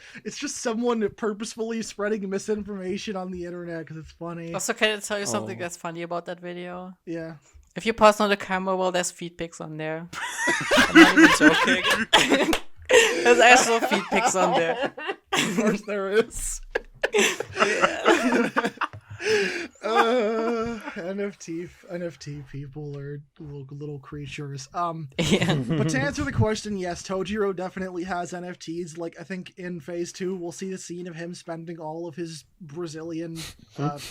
someone purposefully spreading misinformation on the internet because it's funny. Also, can I tell you something that's funny about that video? Yeah. If you pause on the camera, well, there's feed pics on there. I'm not even joking. There's actual feed pics on there. Of course there is. NFT people are little creatures. Yeah. But to answer the question, yes, Tojiro definitely has NFTs. Like I think in phase 2, we'll see the scene of him spending all of his Brazilian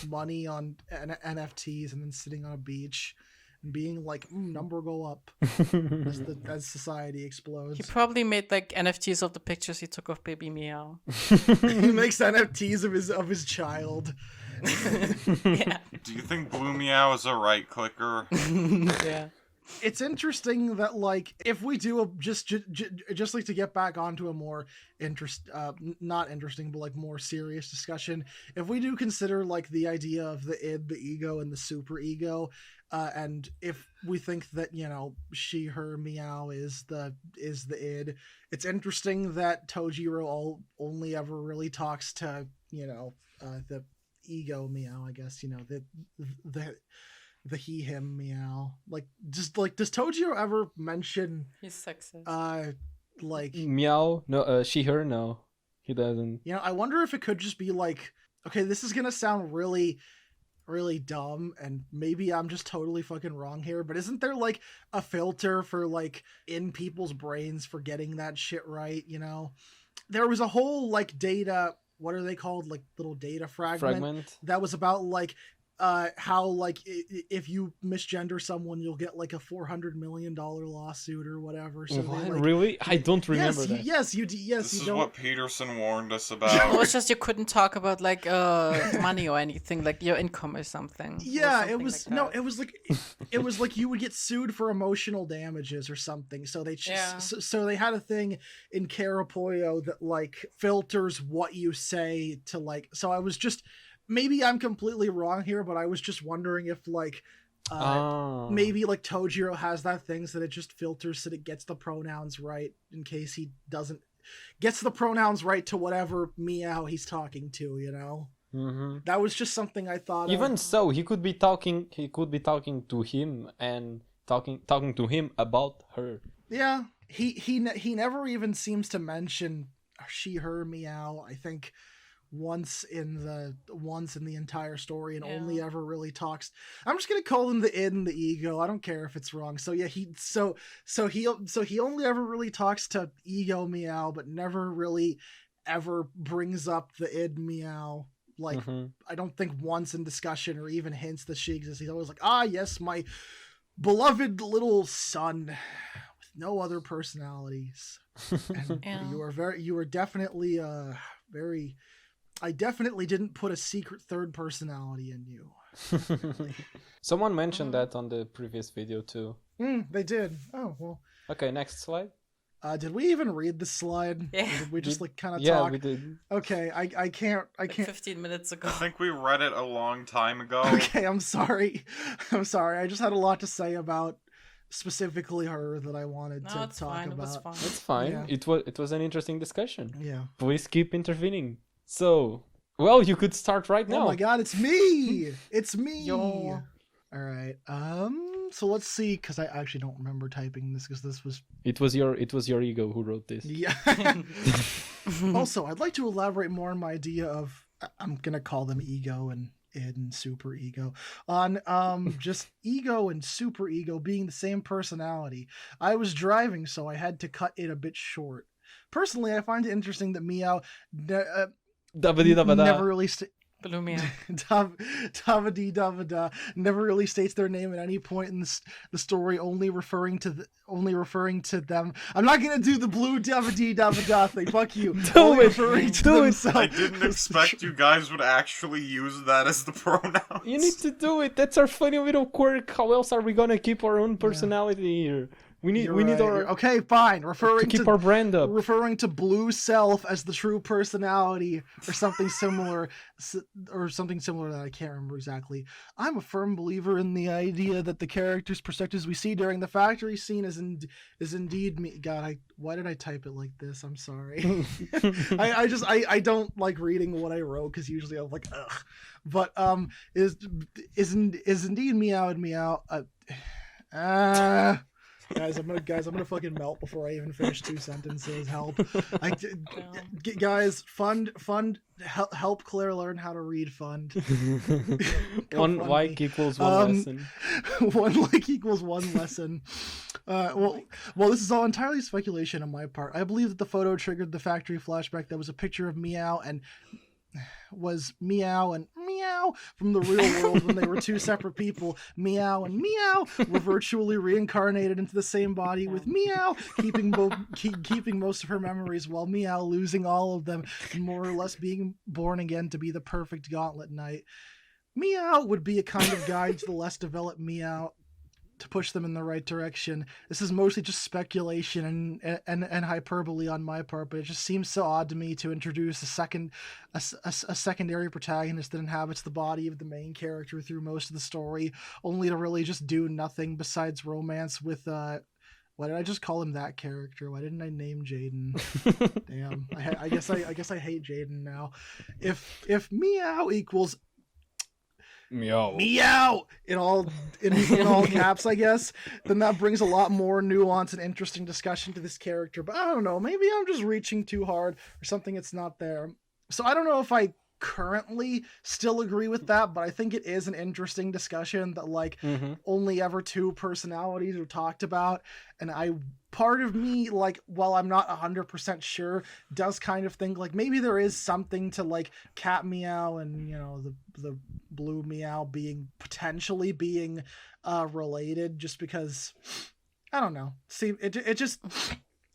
money on NFTs and then sitting on a beach and being like, number go up as society explodes. He probably made like NFTs of the pictures he took of baby Meow. He makes NFTs of his child. Yeah. Do you think Blue Meow is a right clicker? Yeah. It's interesting that like if we do just like to get back onto a more not interesting but like more serious discussion, if we do consider like the idea of the id, the ego, and the super ego, and if we think that she, her, Meow is the id, it's interesting that Tojiro only ever really talks to the ego Meow, I guess, the he, him Meow. Does Tojiro ever mention He's sexist. like Meow? No, she, her? No, he doesn't. I wonder if it could just be like, okay, this is gonna sound really, really dumb, and maybe I'm just totally fucking wrong here, but isn't there like a filter for like in people's brains for getting that shit right? There was a whole like data, what are they called, like little data fragment that was about like how like if you misgender someone you'll get like a $400 million lawsuit or whatever. So what? Really? I don't remember that. Yes, you This is don't. what Peterson warned us about. Well, it's just you couldn't talk about like money or anything, like your income or something. Yeah, Or it was something like that. it was like you would get sued for emotional damages or something. So they so they had a thing in Carapoyo that like filters what you say to like. So I was just, maybe I'm completely wrong here, but I was just wondering if like maybe like Tojiro has that thing so that it just filters so that it gets the pronouns right in case he doesn't gets the pronouns right to whatever Meow he's talking to, Mm-hmm. That was just something I thought Even of. so, he could be talking to him and talking to him about her. Yeah, he never even seems to mention she, her, Meow. I think once in the entire story, and only ever really talks. I'm just gonna call him the id and the ego. I don't care if it's wrong. So yeah, he only ever really talks to ego Meow, but never really ever brings up the id Meow. Like I don't think once in discussion or even hints that she exists. He's always like, yes, my beloved little son with no other personalities. And you were definitely very. I definitely didn't put a secret third personality in you. Someone mentioned that on the previous video too. They did. Oh, well. Okay, next slide. Did we even read the slide? Yeah. Or did we just like kind of Yeah, talk? we did. Okay, I can't. Like 15 minutes ago. I think we read it a long time ago. Okay, I'm sorry. I just had a lot to say about specifically her that I wanted to it's talk fine. about. It was fine. It's fine. Yeah. It was an interesting discussion. Yeah. Please keep intervening. So, well, you could start right now. Oh my god, it's me! It's me! Yo. Alright, so let's see, because I actually don't remember typing this, because this was... It was your ego who wrote this. Yeah. Also, I'd like to elaborate more on my idea of... I'm gonna call them ego and id and super ego on just ego and super ego being the same personality. I was driving, so I had to cut it a bit short. Personally, I find it interesting that Meow never really Blue Meow. Davada never really states their name at any point in the story, only referring to them. I'm not gonna do the blue Davada thing. Fuck you. Do it. I didn't expect you guys would actually use that as the pronoun. You need to do it. That's our funny little quirk. How else are we gonna keep our own personality here? We need our okay, fine. to keep our brand up. Referring to blue self as the true personality, or something similar, that I can't remember exactly. I'm a firm believer in the idea that the characters' perspectives we see during the factory scene is indeed me. God, why did I type it like this? I'm sorry. I don't like reading what I wrote because usually I'm like ugh. But is indeed Meow and Meow. Guys, I'm gonna fucking melt before I even finish 2 sentences. Help! Guys, fund, help Claire learn how to read. Fund. One like equals one lesson. 1 like equals 1 lesson. Well, this is all entirely speculation on my part. I believe that the photo triggered the factory flashback that was a picture of Meow and Meow from the real world when they were 2 separate people. Meow and Meow were virtually reincarnated into the same body, with Meow keeping most of her memories, while Meow losing all of them and more or less being born again to be the perfect Gauntlet Knight. Meow would be a kind of guide to the less developed Meow to push them in the right direction. This is mostly just speculation and hyperbole on my part, but it just seems so odd to me to introduce a secondary protagonist that inhabits the body of the main character through most of the story, only to really just do nothing besides romance with why did I just call him that character? Why didn't I name Jaden? Damn. I guess I hate Jaden now. If Meow equals Meow in all caps, I guess, then that brings a lot more nuance and interesting discussion to this character. But I don't know, maybe I'm just reaching too hard or something. It's not there. So I don't know if I currently still agree with that, but I think it is an interesting discussion that only ever 2 personalities are talked about, and part of me, while I'm not 100% sure, does kind of think maybe there is something to Cat Meow and the blue Meow potentially being related, just because I don't know. See, it just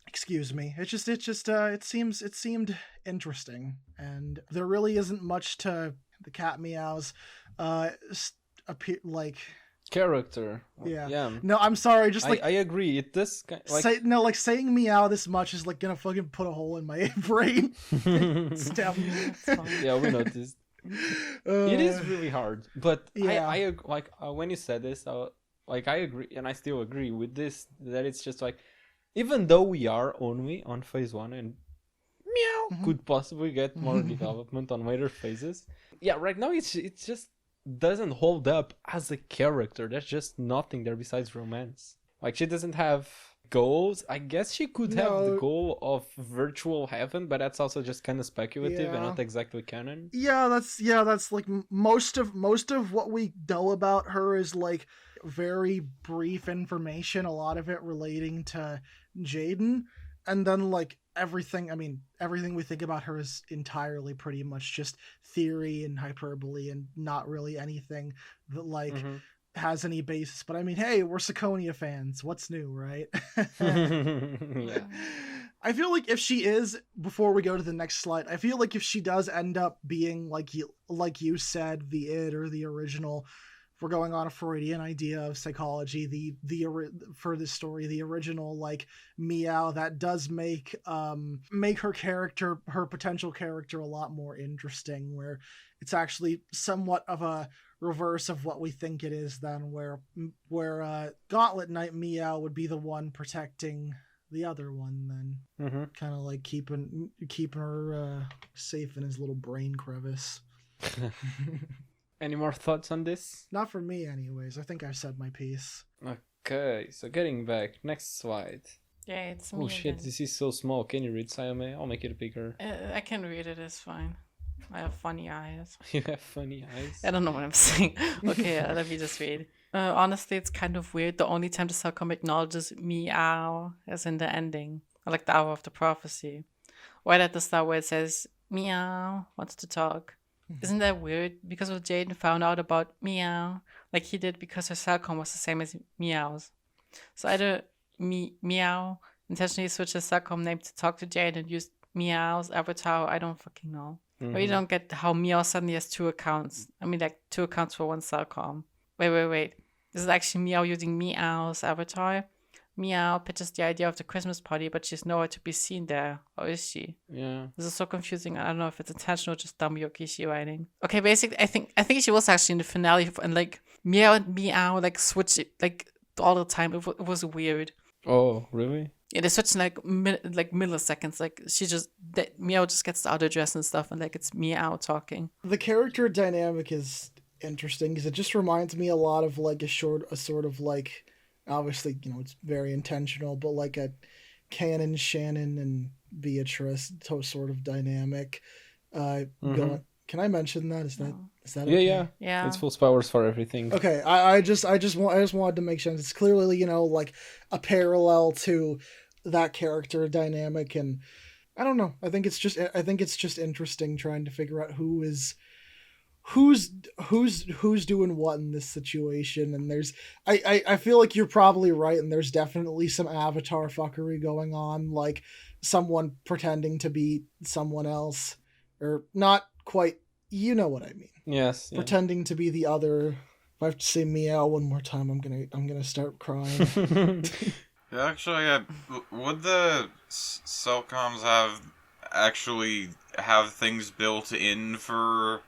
excuse me. It seemed interesting, and there really isn't much to the Cat Meows appear character. Yeah. No, I'm sorry. Just I agree. It does saying Meow this much is gonna fucking put a hole in my brain. Stab me. Yeah, we noticed. It is really hard, but yeah. I when you said this, I agree, and I still agree with this, that it's just even though we are only on phase 1 and Meow could possibly get more development on later phases. Yeah, right now it just doesn't hold up as a character. There's just nothing there besides romance. She doesn't have goals. I guess she could have the goal of virtual heaven, but that's also just kind of speculative and not exactly canon. Yeah, that's most of what we know about her is very brief information, a lot of it relating to Jaden, and then everything we think about her is entirely pretty much just theory and hyperbole and not really anything that has any basis. But hey, we're Ciconia fans. What's new, right? Yeah. I feel if she is, before we go to the next slide, I feel if she does end up being like you said, the id or the original, if we're going on a Freudian idea of psychology, for this story, the original Meow, that does make her potential character a lot more interesting, where it's actually somewhat of a reverse of what we think it is then, where Gauntlet Knight Meow would be the one protecting the other one, then kind of keeping her safe in his little brain crevice. Any more thoughts on this? Not for me, anyways. I think I've said my piece. Okay, so getting back, next slide. Yeah, it's me. Oh shit, this is so small. Can you read, Sayome? I'll make it bigger. I can read it, it's fine. I have funny eyes. You have funny eyes. I don't know what I'm saying. Okay, let me just read. Honestly, it's kind of weird. The only time the Salcom acknowledges Meow as in the ending, or like the hour of the prophecy. Right at the start where it says, Meow wants to talk. Isn't that weird? Because when Jaden found out about Meow, like he did because her Salcom was the same as Meow's. So either Meow intentionally switched his Salcom name to talk to Jaden and used Meow's avatar, I don't fucking know. Or you don't get how Meow suddenly has 2 accounts. I mean, like 2 accounts for one Salcom. Wait. This is actually Meow using Meow's avatar. Meow pitches the idea of the Christmas party, but she's nowhere to be seen there. Or is she? Yeah. This is so confusing. I don't know if it's intentional or just dumb Yokishi writing. Okay, basically, I think she was actually in the finale, and like Meow and Meow like switch like all the time. It was weird. Oh, really? Yeah, they switch in like milliseconds. Like Meow just gets the outer dress and stuff, and like it's Meow talking. The character dynamic is interesting because it just reminds me a lot of like a sort of like, obviously, you know, it's very intentional, but like a Canon, Shannon, and Beatrice sort of dynamic. Can I mention that? Is that okay? Yeah. It's full spoilers for everything. Okay, I just wanted to make sure it's clearly, you know, like a parallel to that character dynamic, and I don't know. I think it's just interesting trying to figure out who's doing what in this situation. And there's I feel like you're probably right, and there's definitely some avatar fuckery going on, like someone pretending to be someone else, or not quite, you know what I mean. Yes. Yeah. Pretending to be the other. If I have to say Meow one more time, I'm gonna start crying. Yeah, actually, would the Cellcoms have things built in to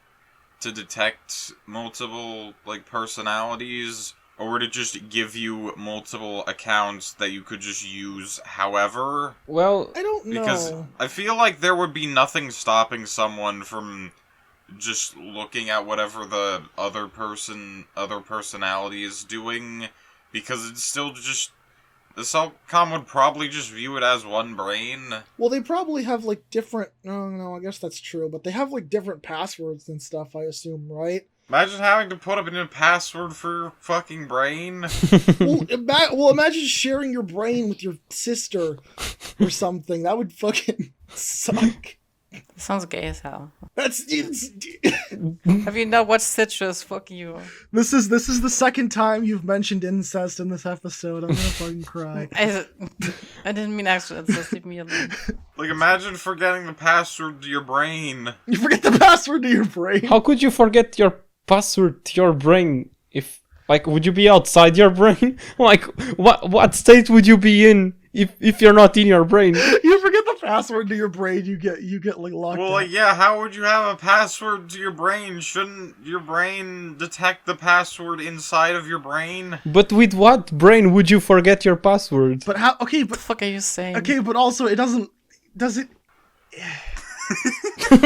detect multiple like personalities, or would it just give you multiple accounts that you could just use however? Well, I don't know. Because I feel like there would be nothing stopping someone from just looking at whatever the other personality is doing, because it's still just, the Cellcom would probably just view it as one brain. Well, they probably have like different. No, I guess that's true, but they have like different passwords and stuff, I assume, right? Imagine having to put up a password for your fucking brain. Well, imagine sharing your brain with your sister or something. That would fucking suck. Sounds gay as hell. It's Have you not watched Citrus? Fuck you. This is the second time you've mentioned incest in this episode. I'm gonna fucking cry. I didn't mean actual incest. Leave me alone. Like, imagine forgetting the password to your brain. You forget the password to your brain. How could you forget your password to your brain? If, like, would you be outside your brain? Like, what state would you be in if you're not in your brain? You forget the password to your brain, you get like locked Well, up. like, yeah, how would you have a password to your brain? Shouldn't your brain detect the password inside of your brain? But with what brain would you forget your password? But how? Okay, What but the fuck are you saying? okay, but also it doesn't. Does it?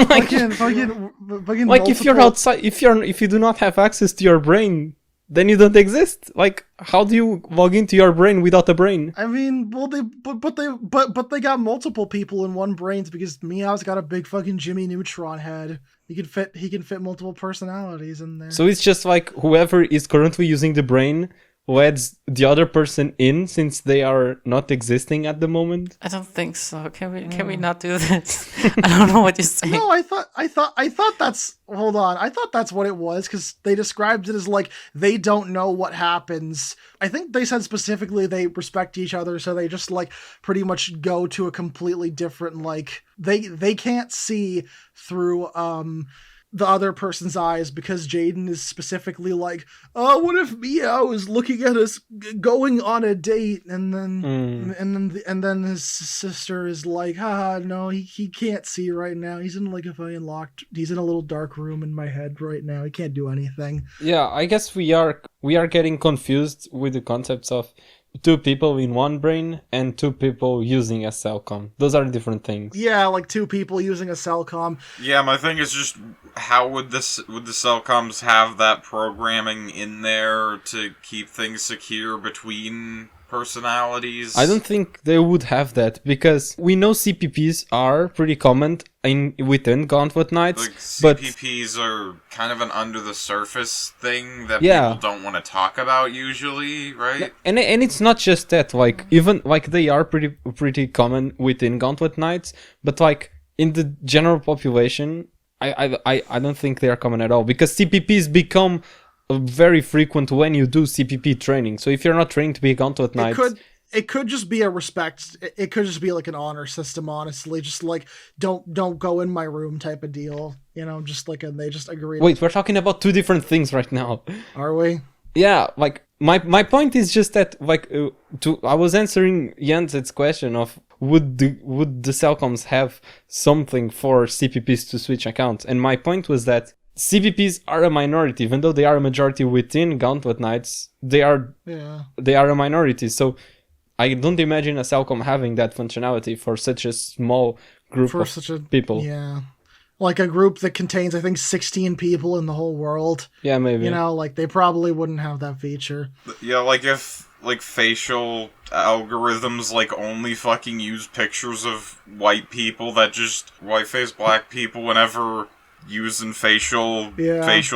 Like, Fucking like if you're multiple- outside, if you do not have access to your brain, then you don't exist. Like, how do you log into your brain without a brain? I mean, well, they got multiple people in one brain because Meow's got a big fucking Jimmy Neutron head. He can fit multiple personalities in there. So it's just like whoever is currently using the brain lets the other person in, since they are not existing at the moment. I don't think so. Can we not do this? I don't know what you're saying. No, I thought that's, hold on. I thought that's what it was, because they described it as like they don't know what happens. I think they said specifically they respect each other, so they just like pretty much go to a completely different, like they can't see through the other person's eyes, because Jaden is specifically like, oh, what if Meow is looking at us going on a date, and then his sister is like, haha, no, he can't see right now. He's in like he's in a little dark room in my head right now. He can't do anything. Yeah, I guess we are getting confused with the concepts of two people in one brain and two people using a Cellcom. Those are different things. Yeah, like two people using a Cellcom. Yeah, my thing is just, how would the Cellcoms have that programming in there to keep things secure between personalities. I don't think they would have that because we know CPPs are pretty common within Gauntlet Knights, Like, but CPPs are kind of an under the surface thing that Yeah. people don't want to talk about usually, right? and it's not just that. Like even like they are pretty common within Gauntlet Knights, but like in the general population, I don't think they are common at all because CPPs become very frequent when you do CPP training. So if you're not trained to be a Gauntlet Knight, It could just be a respect. It could just be like an honor system, honestly. Just like don't go in my room type of deal. You know, just like, and they just agree. wait, we're talking about two different things right now. Are we? Yeah, like my point is just that like I was answering Jens's question of would the Cellcoms have something for CPPs to switch accounts, and my point was that CPPs are a minority, even though they are a majority within Gauntlet Knights. They are a minority, so I don't imagine a Cellcom having that functionality for such a small group of people. Yeah. Like a group that contains, I think, 16 people in the whole world. Yeah, maybe. You know, like they probably wouldn't have that feature. Yeah, like if like facial algorithms like only fucking use pictures of white people that just white-faced black people whenever using facial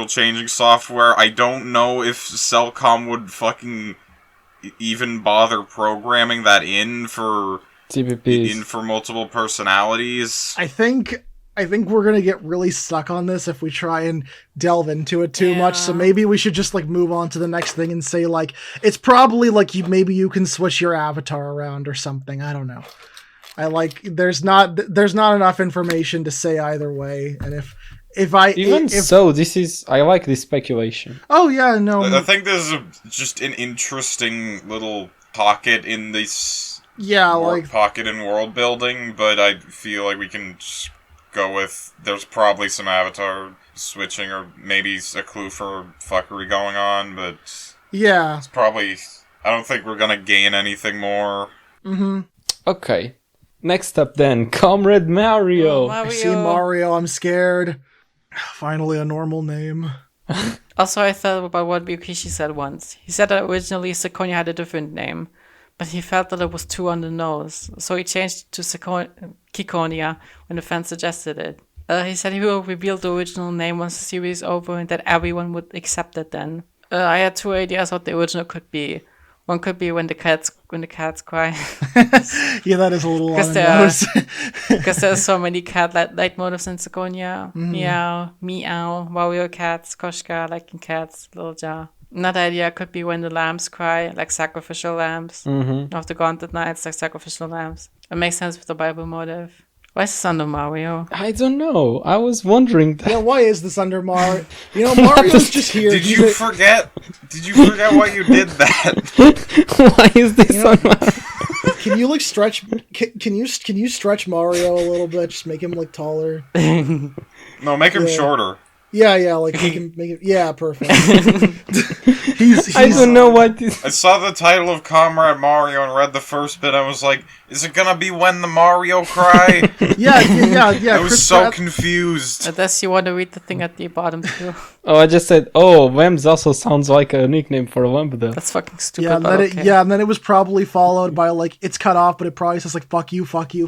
changing software, I don't know if Cellcom would fucking even bother programming that in for CPPs. for multiple personalities. I think we're gonna get really stuck on this if we try and delve into it too much. So maybe we should just like move on to the next thing and say like it's probably like maybe you can switch your avatar around or something. I don't know. I like there's not enough information to say either way, and if this is I like this speculation. Oh yeah, no. I think there's just an interesting little pocket in this. Yeah, like pocket in world building, but I feel like we can just go with there's probably some avatar switching or maybe a clue for fuckery going on, but yeah, it's probably I don't think we're gonna gain anything more. Mm-hmm. Okay. Next up then, Comrade Mario. I see Mario, I'm scared. Finally a normal name. Also, I thought about what Ryukishi said once. He said that originally Ciconia had a different name, but he felt that it was too on the nose, so he changed it to Ciconia when the fans suggested it. He said he will reveal the original name once the series is over and that everyone would accept it then. I had two ideas what the original could be. One could be when the cats cry. Yeah, that is a little on the nose. Because there's so many cat leitmotifs in Ciconia. Meow, meow, warrior cats, Koshka, liking cats, little jar. Another idea could be when the lambs cry, like sacrificial lambs. Of the Gauntlet Knights, like sacrificial lambs. It makes sense with the Bible motive. Why is this under Mario? I don't know. I was wondering that. Yeah, why is this under Mario? You know, Mario's just here. Did you forget why you did that? Why is this on Mario? Can you like stretch? Can you stretch Mario a little bit? Just make him like taller. No, make him shorter. Yeah, like make him. Yeah, perfect. I don't know what this. I saw the title of Comrade Mario and read the first bit. I was like, "Is it gonna be when the Mario cry?" Yeah. I was so confused. Unless you want to read the thing at the bottom too. Oh, I just said, Wems also sounds like a nickname for a Wemp though. That's fucking stupid. Yeah, and then it was probably followed by like it's cut off, but it probably says like "fuck you," like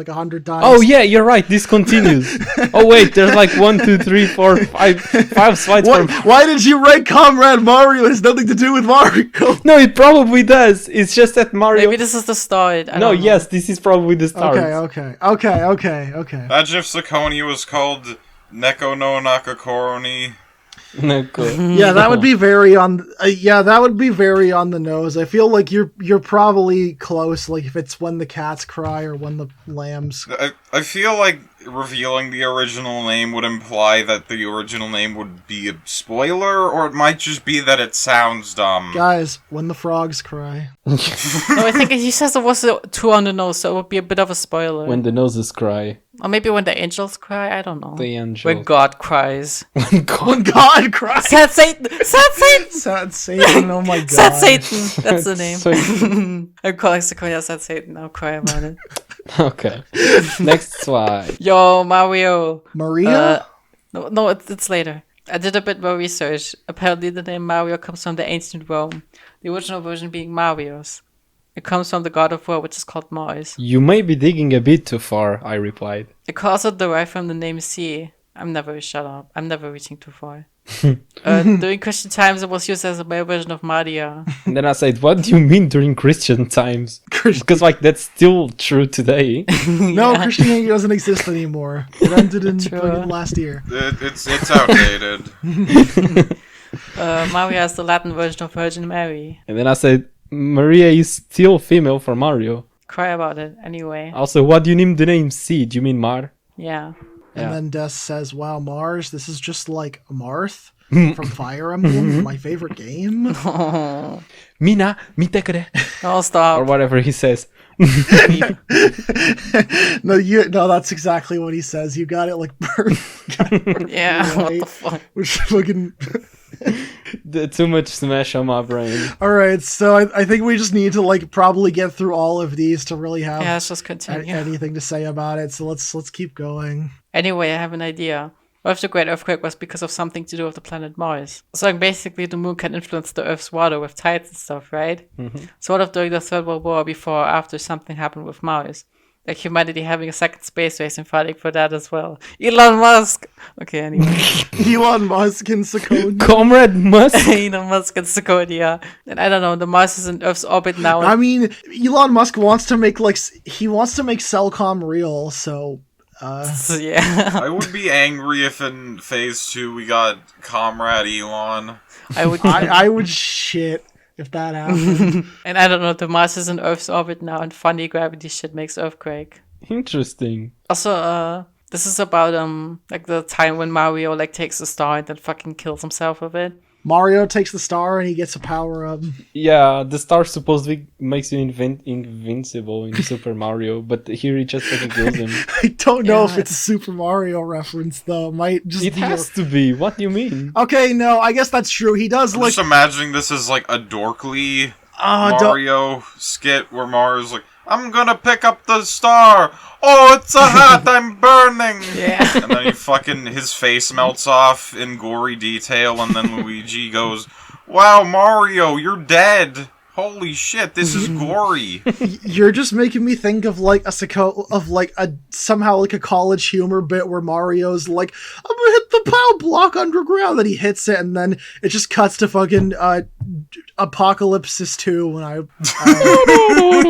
100 times. Oh yeah, you're right. This continues. Oh wait, there's like 1, 2, 3, 4, 5 slides. Why did you write Comrade Mario? It has nothing to do with Mario. No, it probably does. It's just that Mario. Maybe this is the start. Yes, this is probably the start. Okay. Imagine if Ciconia was called Neko no Nakakoroni. No, cool. Yeah, that would be very on. That would be very on the nose. I feel like you're probably close. Like if it's when the cats cry or when the lambs. I feel like revealing the original name would imply that the original name would be a spoiler, or it might just be that it sounds dumb. Guys, when the frogs cry. No, I think he says it was too on the nose, so it would be a bit of a spoiler. When the noses cry. Or maybe when the angels cry, I don't know. The angels. When God cries. When God cries. Sad Satan! Sad Satan! Sad Satan, oh my god. Sad Satan! That's the name. I'm calling Ciconia Sad Satan, I'll cry about it. Okay. Next slide. Yo, Mario. Maria? No, it's later. I did a bit more research. Apparently the name Mario comes from the ancient Rome, the original version being Mario's. It comes from the god of war, which is called Mars. You may be digging a bit too far, I replied. It could also derive from the name sea. I'm never reaching too far. During Christian times, it was used as a male version of Maria. And then I said, what do you mean during Christian times? Because like that's still true today. No, Christianity doesn't exist anymore. It ended in fucking last year. It's outdated. Maria is the Latin version of Virgin Mary. And then I said, Maria is still female for Mario. Cry about it, anyway. Also, what do you name the name C? Do you mean Mar? Yeah. And then Des says, wow, Mars, this is just like Marth from Fire Emblem, my favorite game. Mina, mitekure. Oh, stop. Or whatever he says. No, that's exactly what he says. You got it like perfect. Yeah, what the fuck? Which fucking... Too much Smash on my brain. Alright, so I think we just need to like probably get through all of these to really have Yeah, let's just continue. anything to say about it. So let's keep going. Anyway, I have an idea. What if the Great Earthquake was because of something to do with the planet Mars? So like, basically the moon can influence the Earth's water with tides and stuff, right? Mm-hmm. So what if during the Third World War, before or after, something happened with Mars? Like humanity having a second space race and fighting for that as well. Elon Musk! Okay, anyway. Elon Musk and Ciconia. Comrade Musk? Elon Musk and Ciconia. And I don't know, the Mars is in Earth's orbit now. I mean, Elon Musk wants to make Cellcom real, so... So, yeah. I would be angry if in Phase 2 we got Comrade Elon. I would shit if that happened. And I don't know, the Mars is in Earth's orbit now, and funny gravity shit makes earthquake. Interesting. Also, this is about like the time when Mario like takes a star and then fucking kills himself with it. Mario takes the star and he gets a power up. Yeah, the star supposedly makes you invincible in Super Mario, but here he just fucking kills him. I don't know if it's a Super Mario reference though. It might just It be has to be. What do you mean? Okay, no, I guess that's true. He does I'm like just imagining this as like a dorkly Mario skit where Mario's like, I'm gonna pick up the star. Oh, it's a hat. I'm burning. Yeah. And then his face melts off in gory detail, and then Luigi goes, "Wow, Mario, you're dead. Holy shit, this is gory." You're just making me think of like somehow like a college humor bit where Mario's like, I'm gonna hit the POW block underground, then he hits it, and then it just cuts to fucking Apocalypse 2 when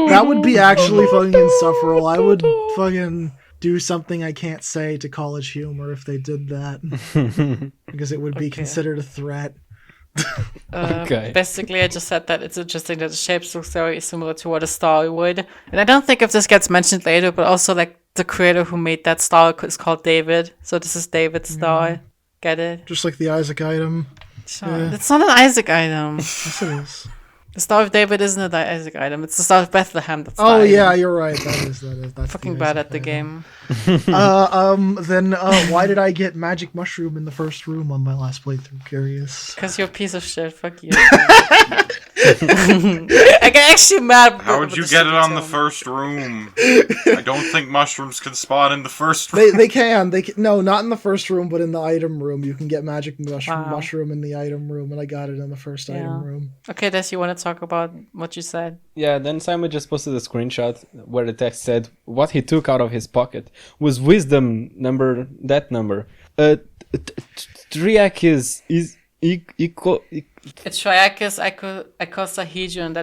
that would be actually fucking insufferable. I would fucking do something I can't say to college humor if they did that. Because it would be considered a threat. Okay. Basically, I just said that it's interesting that the shapes look very similar to what a star would. And I don't think if this gets mentioned later, but also like the creator who made that star is called David. So this is David's star. Get it? Just like the Isaac item. Sure. It's not an Isaac item. Yes, it is. The Star of David isn't an Isaac item. It's the Star of Bethlehem. That's Oh the yeah, item. you're right. That's Fucking the bad Isaac at the item. game. Then why did I get Magic Mushroom in the first room on my last playthrough? Curious. Because you're a piece of shit. Fuck you. I get actually mad. How would you get it on the first room? I don't think mushrooms can spawn in the first room. They can. No, not in the first room, but in the item room. You can get Magic Mushroom in the item room, and I got it in the first item room. Okay, Des, you want to talk about what you said? Yeah, then Simon just posted a screenshot where the text said what he took out of his pocket was wisdom number. Triac is equal. It's Triacus icosahedron.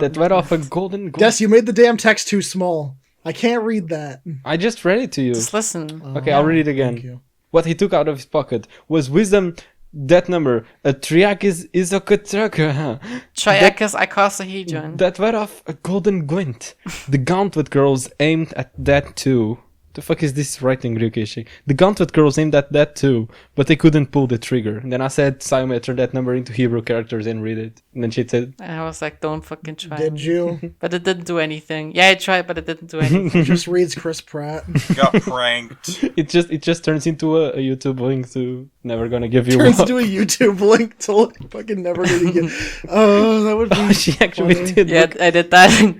That went off a golden. Yes, you made the damn text too small. I can't read that. I just read it to you. Just listen. Okay, I'll read it again. Thank you. What he took out of his pocket was wisdom. That number. A triac is a katraka. Triacus icosahedron. That went off a golden glint. The Gauntlet girls aimed at that too. The fuck is this writing, Ryukishi? The Gauntlet girls aimed at that too, but they couldn't pull the trigger. And then I said, Sayumi, turn that number into Hebrew characters and read it. And then she said, And I was like, don't fucking try. Did you? But it didn't do anything. Yeah, I tried, but it didn't do anything. He just reads Chris Pratt. Got pranked. it just turns into a YouTube link to never gonna give you Turns up. into a YouTube link to like, fucking never gonna get. Oh, that would be. She actually funny. did. Yeah, Look, I did that.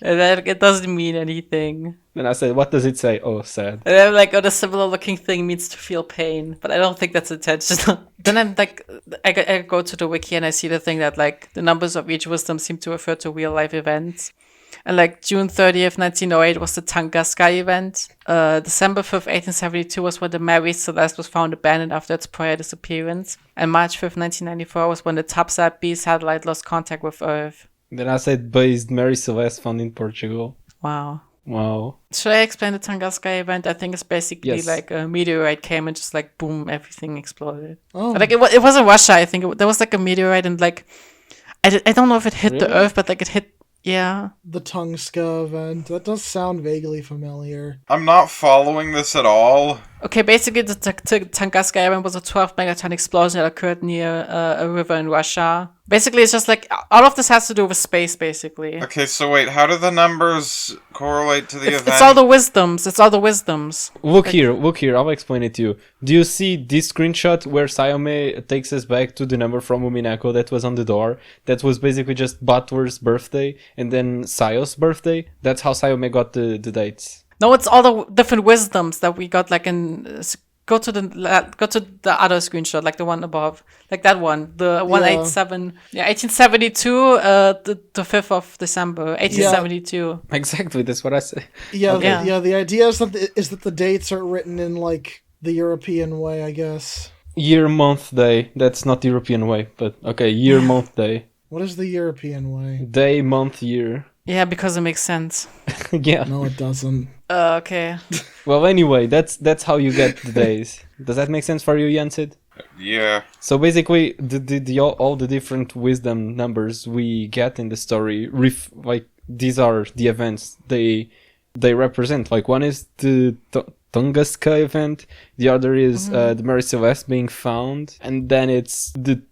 And then it doesn't mean anything. Then I said, what does it say? Oh, sad. And I'm like, oh, the similar looking thing means to feel pain, but I don't think that's intentional. Then I'm like, I go to the wiki and I see the thing that like the numbers of each wisdom seem to refer to real life events. And like June 30th, 1908 was the Tunguska event. December 5th, 1872 was when the Mary Celeste was found abandoned after its prior disappearance. And March 5th, 1994 was when the Topsat B satellite lost contact with Earth. Then I said, based Mary Celeste found in Portugal. Wow. Wow. Should I explain the Tunguska event? I think it's basically Yes. like a meteorite came and just like boom, everything exploded. Oh, Like it wasn't Russia. I think there was like a meteorite and like I don't know if it hit the Really? Earth, but like it hit. Yeah. the Tunguska event. That does sound vaguely familiar. I'm not following this at all. Okay, basically the Tunguska event was a 12 megaton explosion that occurred near a river in Russia. Basically, it's just like all of this has to do with space. Basically, Okay, so wait, how do the numbers correlate to the event? it's all the wisdoms. It's all the wisdoms. Look here, I'll explain it to you. Do you see this screenshot where Sayome takes us back to the number from Umineko that was on the door? That was basically just Butler's birthday and then Sayo's birthday. That's how Sayome got the dates. No, it's all the different wisdoms that we got. Like in go to the other screenshot, like the one above, like that one, the 187, 1872, the 5th of December, 1872. Exactly, that's what I said. Yeah, Okay. the idea is that the dates are written in like the European way, I guess. Year, month, day. That's not the European way, but okay, year, month, day. What is the European way? Day, month, year. Yeah, because it makes sense. Yeah. No, it doesn't. Okay. Well, anyway, that's how you get the days. Does that make sense for you, Jansid? Yeah. So basically, all the different wisdom numbers we get in the story, like these are the events they represent. Like one is the Tunguska event, the other is the Mary Celeste being found, and then it's the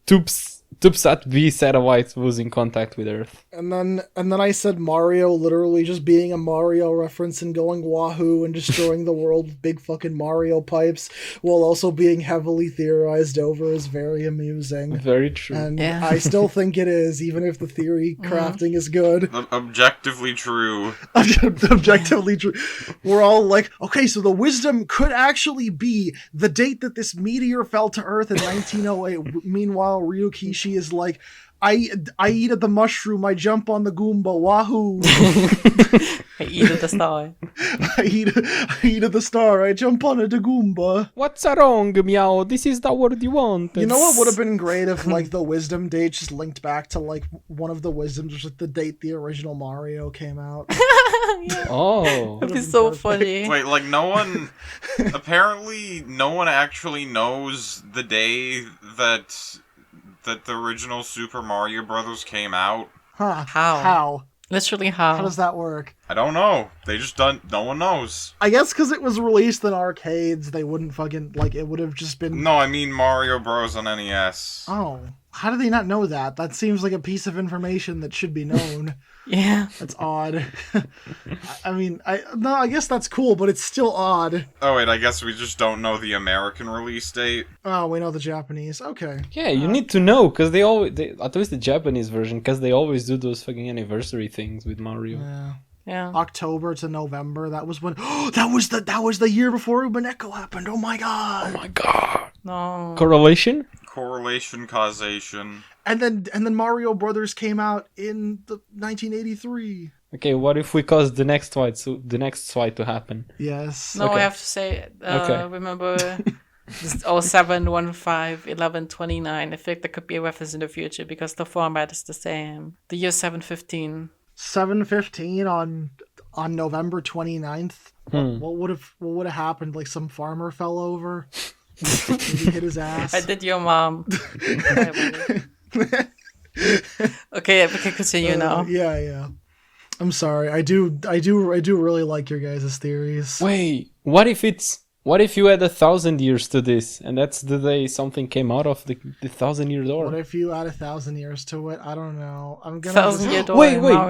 Tubsat B satellite was in contact with Earth. And then I said Mario literally just being a Mario reference and going wahoo and destroying the world with big fucking Mario pipes while also being heavily theorized over is very amusing. Very true. And Yeah. I still think it is, even if the theory crafting is good. Objectively true. Objectively true. We're all like, okay, so the wisdom could actually be the date that this meteor fell to Earth in 1908. Meanwhile, Ryukishi is like, I eat at the mushroom, I jump on the Goomba, wahoo! I eat at the star. I eat at the star, I jump on a Goomba. What's wrong, Meow? This is the word you want. You know what would have been great if like the wisdom date just linked back to like one of the wisdoms, which like the date the original Mario came out. Oh. That'd be so funny. Wait, like no one... apparently, no one actually knows the day that the original Super Mario Brothers came out. Huh. How? How? Literally How does that work? I don't know. They just don't... No one knows. I guess because it was released in arcades, they wouldn't fucking, like, it would have just been... No, I mean Mario Bros. On NES. Oh. How do they not know that? That seems like a piece of information that should be known. Yeah. That's odd. I guess that's cool, but it's still odd. Oh wait, I guess we just don't know the American release date. Oh, we know the Japanese. Okay. Yeah, you need to know, because they at least the Japanese version, because they always do those fucking anniversary things with Mario. Yeah. Yeah. October to November. That was when. that was the year before Umineko happened. Oh my god. Oh my god. No. Correlation? Correlation, causation. And then Mario Brothers came out in the 1983. Okay, what if we cause the next fight to happen? Yes. No, Okay. I have to say, Okay. remember this 07151129. I think there could be a reference in the future because the format is the same. The year 715. 7:15 on November 29th. What would have happened? Like some farmer fell over. Maybe hit his ass. I did your mom. Okay, we can continue now. Yeah. I'm sorry. I do really like your guys' theories. Wait, what if it's What if you add 1,000 years to this, and that's the day something came out of the 1,000-year door? What if you add 1,000 years to it? I don't know. I'm gonna 1,000-year door. Wait, Mario.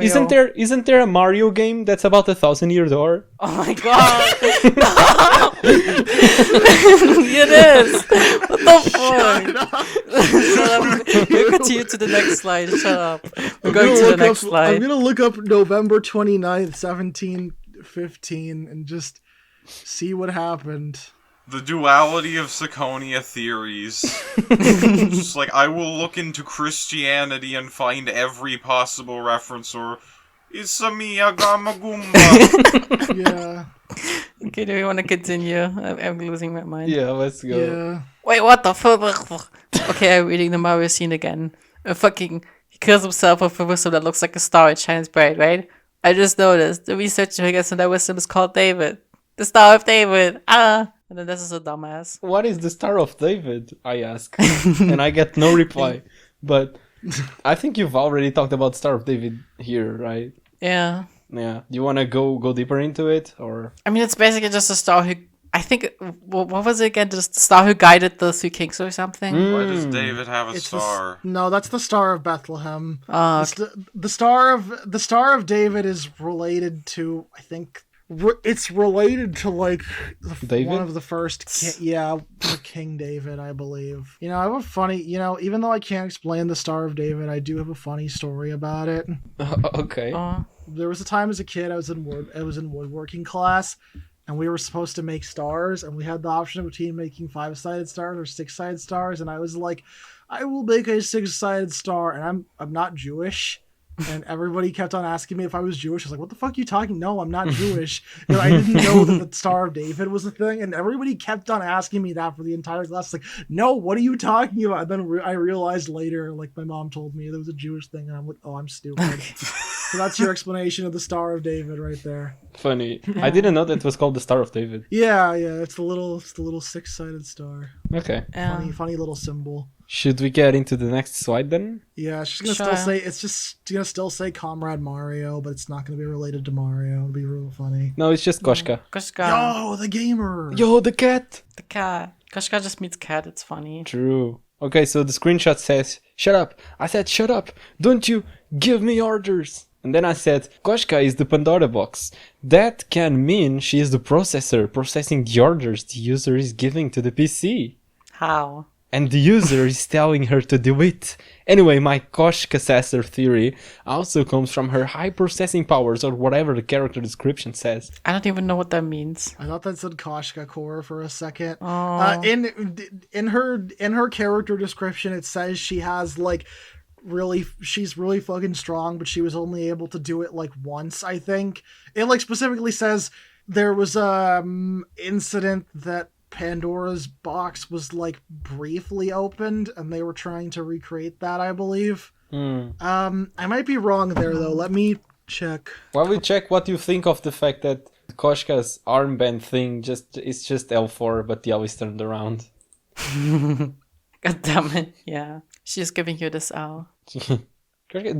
isn't there a Mario game that's about 1,000-year door? Oh my god! It is! What the fuck? Shut up. We'll continue to the next slide. Shut up. We're going to the next I'm slide. gonna look up November 29th, 1715, and just see what happened. The duality of Ciconia theories. Just like, I will look into Christianity and find every possible reference, or Isamiya Gamagumba. Yeah. Okay, do we want to continue? I'm losing my mind. Yeah, let's go. Yeah. Wait, what the fuck? Okay, I'm reading the Mario scene again. He kills himself with a wisdom that looks like a star and shines bright, right? I just noticed the researcher who gets in that wisdom is called David. The Star of David. And then this is a dumbass. What is the Star of David? I ask, and I get no reply. But I think you've already talked about Star of David here, right? Yeah. Yeah. Do you want to go deeper into it, or? I mean, it's basically just a star who... I think... What was it again? Just the star who guided the three kings or something? Why does David have a It's star? No, that's the Star of Bethlehem. Oh, The Star of David is related to, I think, it's related to like David? one of the first, King David, I believe. You know, I have a funny, even though I can't explain the Star of David, I do have a funny story about it. Okay. There was a time as a kid I was in woodworking class, and we were supposed to make stars, and we had the option between making 5-sided stars or 6-sided stars, and I was like, I will make a 6-sided star, and I'm not Jewish. And everybody kept on asking me if I was Jewish. I was like, what the fuck are you talking? No, I'm not Jewish. I didn't know that the Star of David was a thing. And everybody kept on asking me that for the entire class. Like, no, what are you talking about? And then I realized later, like, my mom told me there was a Jewish thing. And I'm like, oh, I'm stupid. So that's your explanation of the Star of David right there. Funny. I didn't know that was called the Star of David. Yeah. It's the little 6-sided star. Okay. Funny little symbol. Should we get into the next slide then? Yeah, it's just gonna still say Comrade Mario, but it's not gonna be related to Mario. It'll be real funny. No, it's just Koshka. Koshka. Yo, the gamer. Yo, the cat. The cat. Koshka just means cat. It's funny. True. Okay, so the screenshot says, "Shut up." I said, "Shut up. Don't you give me orders." And then I said, Koshka is the Pandora box. That can mean she is the processor processing the orders the user is giving to the PC. How? And the user is telling her to do it. Anyway, my Koshka theory also comes from her high processing powers, or whatever the character description says. I don't even know what that means. I thought that said Koshka core for a second. Oh. In her character description, it says she has like she's really fucking strong, but she was only able to do it like once. I think it like specifically says there was incident that Pandora's box was like briefly opened and they were trying to recreate that, I believe. I might be wrong there though. Let me check. While we check, what you think of the fact that Koshka's armband thing is just L4 but the L is turned around? God damn it. Yeah. She's giving you this L. Do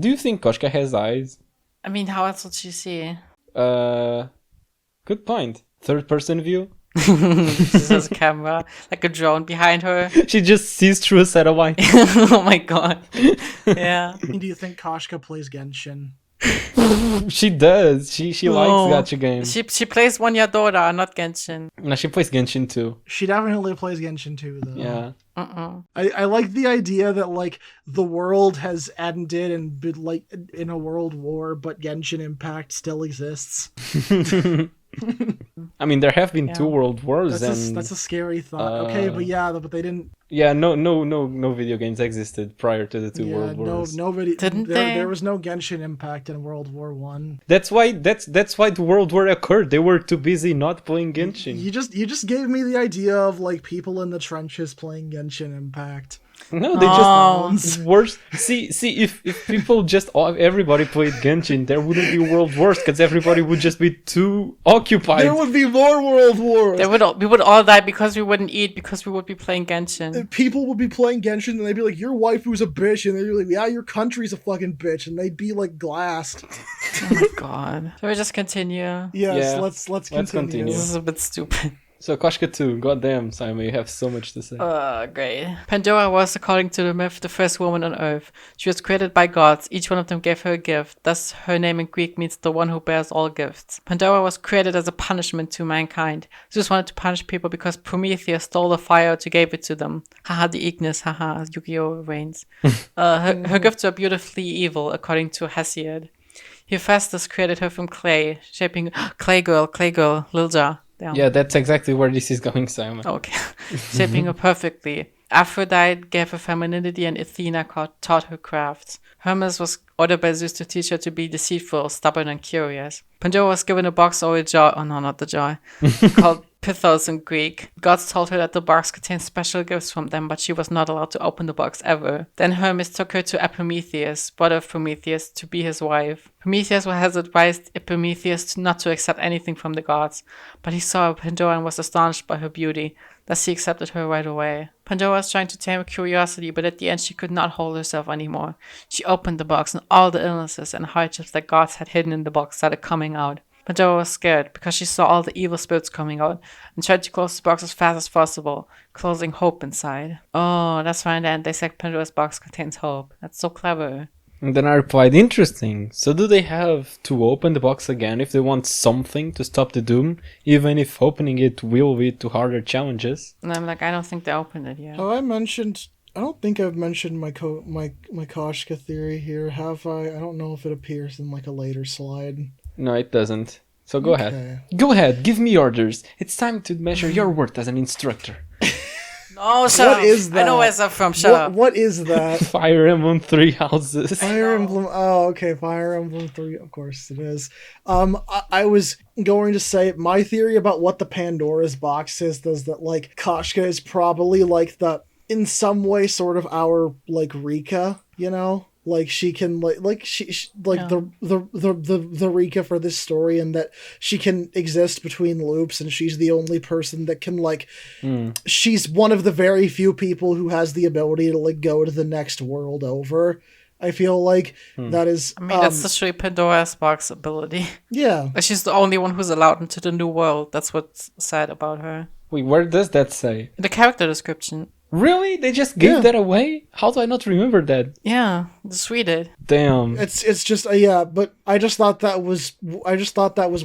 you think Koshka has eyes? I mean, how else would she see? Good point. Third person view? She has a camera, like a drone behind her. She just sees through a satellite. Oh my god. Yeah. Do you think Koshka plays Genshin? She does. She likes gacha games. She plays One Year Dora, not Genshin. No, she plays Genshin too. She definitely plays Genshin too, though. Yeah. I like the idea that like the world has ended and been like in a world war, but Genshin Impact still exists. I mean, there have been 2 world wars, that's a scary thought. Okay, but they didn't. Yeah, no video games existed prior to the 2 world wars. No video. Didn't they? There was no Genshin Impact in World War One. That's why the world war occurred. They were too busy not playing Genshin. You just gave me the idea of like people in the trenches playing Genshin Impact. No, they just worse. See, if people just everybody played Genshin, there wouldn't be world wars because everybody would just be too occupied. There would be more world wars. We would all die because we wouldn't eat because we would be playing Genshin. People would be playing Genshin and they'd be like, "Your waifu's a bitch," and they'd be like, "Yeah, your country's a fucking bitch," and they'd be like glassed. Oh my god. Shall we just continue? Yes, let's continue. This is a bit stupid. So Koshka 2, goddamn, Simon, you have so much to say. Great. Pandora was, according to the myth, the first woman on Earth. She was created by gods. Each one of them gave her a gift. Thus, her name in Greek means the one who bears all gifts. Pandora was created as a punishment to mankind. Zeus wanted to punish people because Prometheus stole the fire to give it to them. Haha, the Ignis. Haha, Yu-Gi-Oh! Reigns. Her gifts were beautifully evil, according to Hesiod. Hephaestus created her from clay, shaping clay girl, Lilja. Damn. Yeah, that's exactly where this is going, Simon. Okay. Shaping her perfectly. Aphrodite gave her femininity and Athena taught her crafts. Hermes was ordered by Zeus to teach her to be deceitful, stubborn, and curious. Pandora was given a box or a jar, oh no, not the jar, called Pythos in Greek. Gods told her that the box contained special gifts from them, but she was not allowed to open the box ever. Then Hermes took her to Epimetheus, brother of Prometheus, to be his wife. Prometheus has advised Epimetheus not to accept anything from the gods, but he saw Pandora and was astonished by her beauty. Thus he accepted her right away. Pandora was trying to tame her curiosity, but at the end she could not hold herself anymore. She opened the box and all the illnesses and hardships that gods had hidden in the box started coming out. Pandora was scared because she saw all the evil spirits coming out and tried to close the box as fast as possible, closing hope inside. Oh, that's why in the end they said Pandora's box contains hope. That's so clever. And then I replied, interesting. So do they have to open the box again if they want something to stop the doom, even if opening it will lead to harder challenges? And I'm like, I don't think they opened it yet. Oh, I don't think I've mentioned my Koshka theory here, have I? I don't know if it appears in like a later slide. No, it doesn't. So go ahead. Go ahead, give me orders. It's time to measure your worth as an instructor. No, shut up. What is that? I know where it's from. Shut up. What is that? Fire Emblem 3 houses. Fire Emblem. Oh, okay. Fire Emblem 3. Of course it is. I was going to say my theory about what the Pandora's box is that like Koshka is probably like in some way sort of our like Rika, you know? Like she can the Rika for this story, and that she can exist between loops, and she's the only person that can she's one of the very few people who has the ability to like go to the next world over. I feel like that is. I mean, that's literally Pandora's box ability. Yeah, she's the only one who's allowed into the new world. That's what's sad about her. Wait, where does that say? In the character description. Really? They just gave that away? How do I not remember that? Yeah, just read it. Damn. It's just but I just thought that was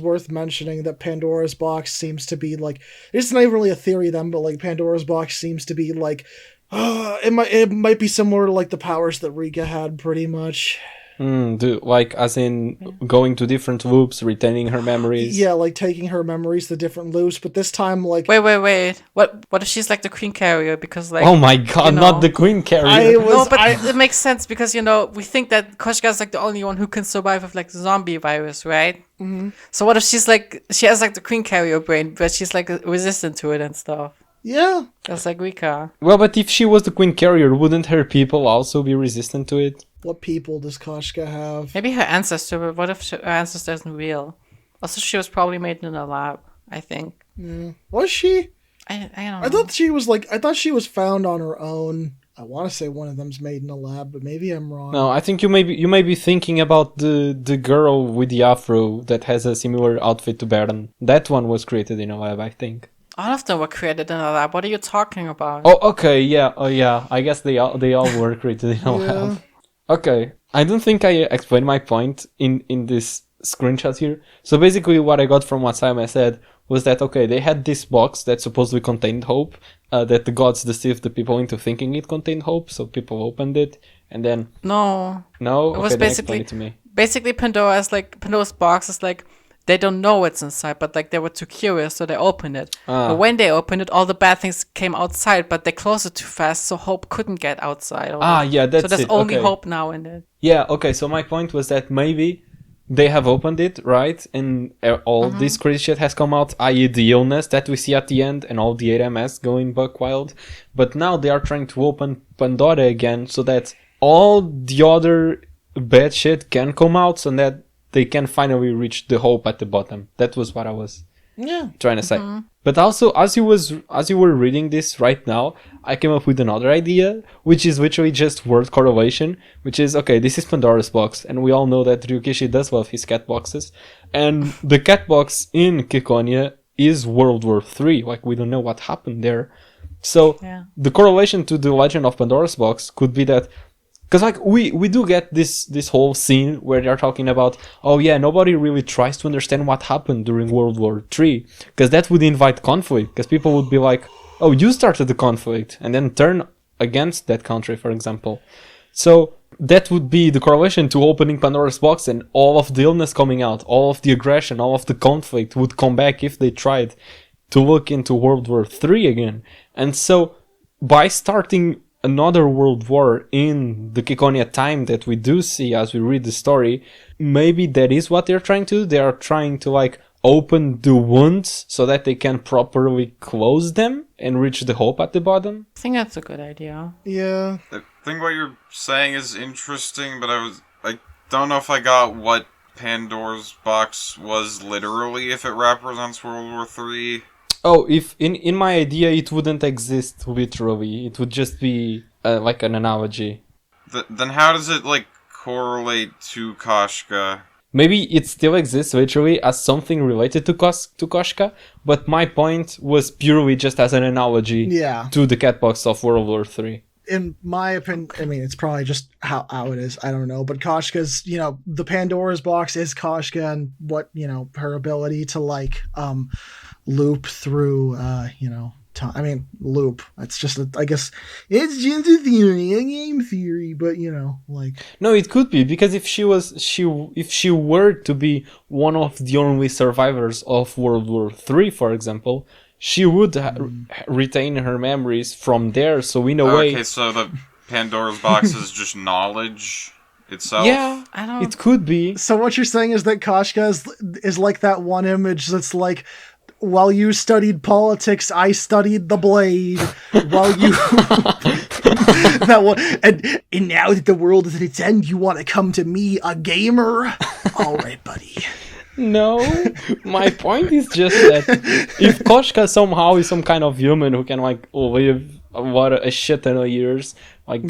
worth mentioning, that Pandora's box seems to be like, it's not even really a theory then, but like Pandora's box seems to be like it might be similar to like the powers that Rika had pretty much. Like as in going to different loops, retaining her memories. Yeah, like taking her memories to different loops, but this time like Wait. What if she's like the queen carrier? Because like, oh my god, not the queen carrier. It makes sense because we think that Koshka is like the only one who can survive with like the zombie virus, right? Mm-hmm. So what if she has like the queen carrier brain, but she's like resistant to it and stuff? Yeah, that's like Rika. Well, but if she was the queen carrier, wouldn't her people also be resistant to it? What people does Koshka have? Maybe her ancestor, but what if her ancestor isn't real? Also, she was probably made in a lab, I think. Yeah. Was she? I don't know. I thought she was found on her own. I want to say one of them's made in a lab, but maybe I'm wrong. No, I think you may be thinking about the girl with the afro that has a similar outfit to Baron. That one was created in a lab, I think. All of them were created in a lab. What are you talking about? Oh, okay, yeah. Oh, yeah. I guess they all were created in a lab. Okay, I don't think I explained my point in this screenshot here. So basically what I got from what Simon said was that, okay, they had this box that supposedly contained hope, that the gods deceived the people into thinking it contained hope, so people opened it, and then... No? It was basically Pandora's box is like, they don't know what's inside, but like they were too curious, so they opened it. But when they opened it, all the bad things came outside, but they closed it too fast, so hope couldn't get outside. Yeah, that's it. So there's only hope now in it. Yeah, okay, so my point was that maybe they have opened it, right? And all this crazy shit has come out, i.e. the illness that we see at the end and all the 8MS going buck wild. But now they are trying to open Pandora again so that all the other bad shit can come out, so that they can finally reach the hope at the bottom. That was what I was trying to say. But also, as you were reading this right now, I came up with another idea, which is literally just word correlation, which is, okay, this is Pandora's box, and we all know that Ryukishi does love his cat boxes, and the cat box in Ciconia is World War III. Like, we don't know what happened there. So Yeah. the correlation to the Legend of Pandora's Box could be that, because like we do get this whole scene where they're talking about, oh yeah, nobody really tries to understand what happened during World War III, because that would invite conflict, because people would be like, oh, you started the conflict, and then turn against that country, for example. So that would be the correlation to opening Pandora's box, and all of the illness coming out, all of the aggression, all of the conflict would come back if they tried to look into World War III again. And so by starting another world war in the Ciconia time that we do see as we read the story, maybe that is what they're trying to do. They are trying to like open the wounds so that they can properly close them and reach the hope at the bottom. I think that's a good idea. Yeah. I think what you're saying is interesting, but I don't know if I got what Pandora's box was literally, if it represents World War III. Oh, if in my idea it wouldn't exist literally, it would just be like an analogy. Then how does it like correlate to Koshka? Maybe it still exists literally as something related to Koshka, but my point was purely just as an analogy Yeah. to the cat box of World War III. In my opinion, I mean, it's probably just how it is. I don't know. But Koshka's, the Pandora's box is Koshka, and what, her ability to like loop through, time. I mean, loop. It's just, I guess, it's just a theory, a game theory, but, like. No, it could be, because if she were to be one of the only survivors of World War III, for example, she would retain her memories from there, so in a way... Okay, so the Pandora's box is just knowledge itself? Yeah, it could be. So what you're saying is that Koshka is like that one image that's like, while you studied politics, I studied the blade. While you... that one, and now that the world is at its end, you want to come to me, a gamer? All right, buddy. No, my point is just that if Koshka somehow is some kind of human who can like live a shit ton of years, like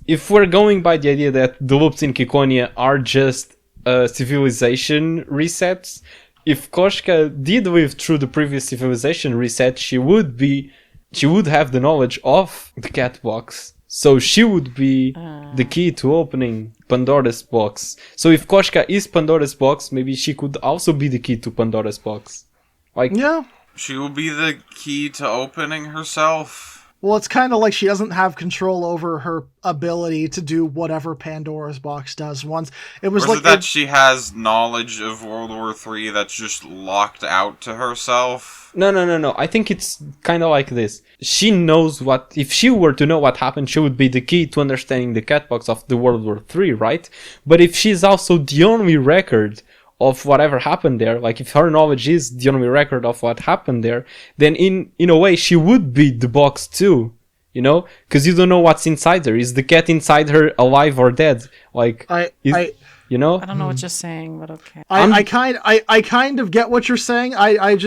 if we're going by the idea that the loops in Ciconia are just civilization resets, if Koshka did live through the previous civilization reset, she would have the knowledge of the cat box. So she would be the key to opening Pandora's box. So if Koshka is Pandora's box, maybe she could also be the key to Pandora's box. She will be the key to opening herself. Well, it's kind of like she doesn't have control over her ability to do whatever Pandora's box does. Once it was like that she has knowledge of World War III that's just locked out to herself. No. I think it's kind of like this. She knows what... If she were to know what happened, she would be the key to understanding the cat box of the World War III, right? But if she's also the only record of whatever happened there, like if her knowledge is the only record of what happened there, then in a way she would be the box too, because you don't know what's inside her. Is the cat inside her alive or dead? Like, I don't know what you're saying, but okay. I kind of get what you're saying. I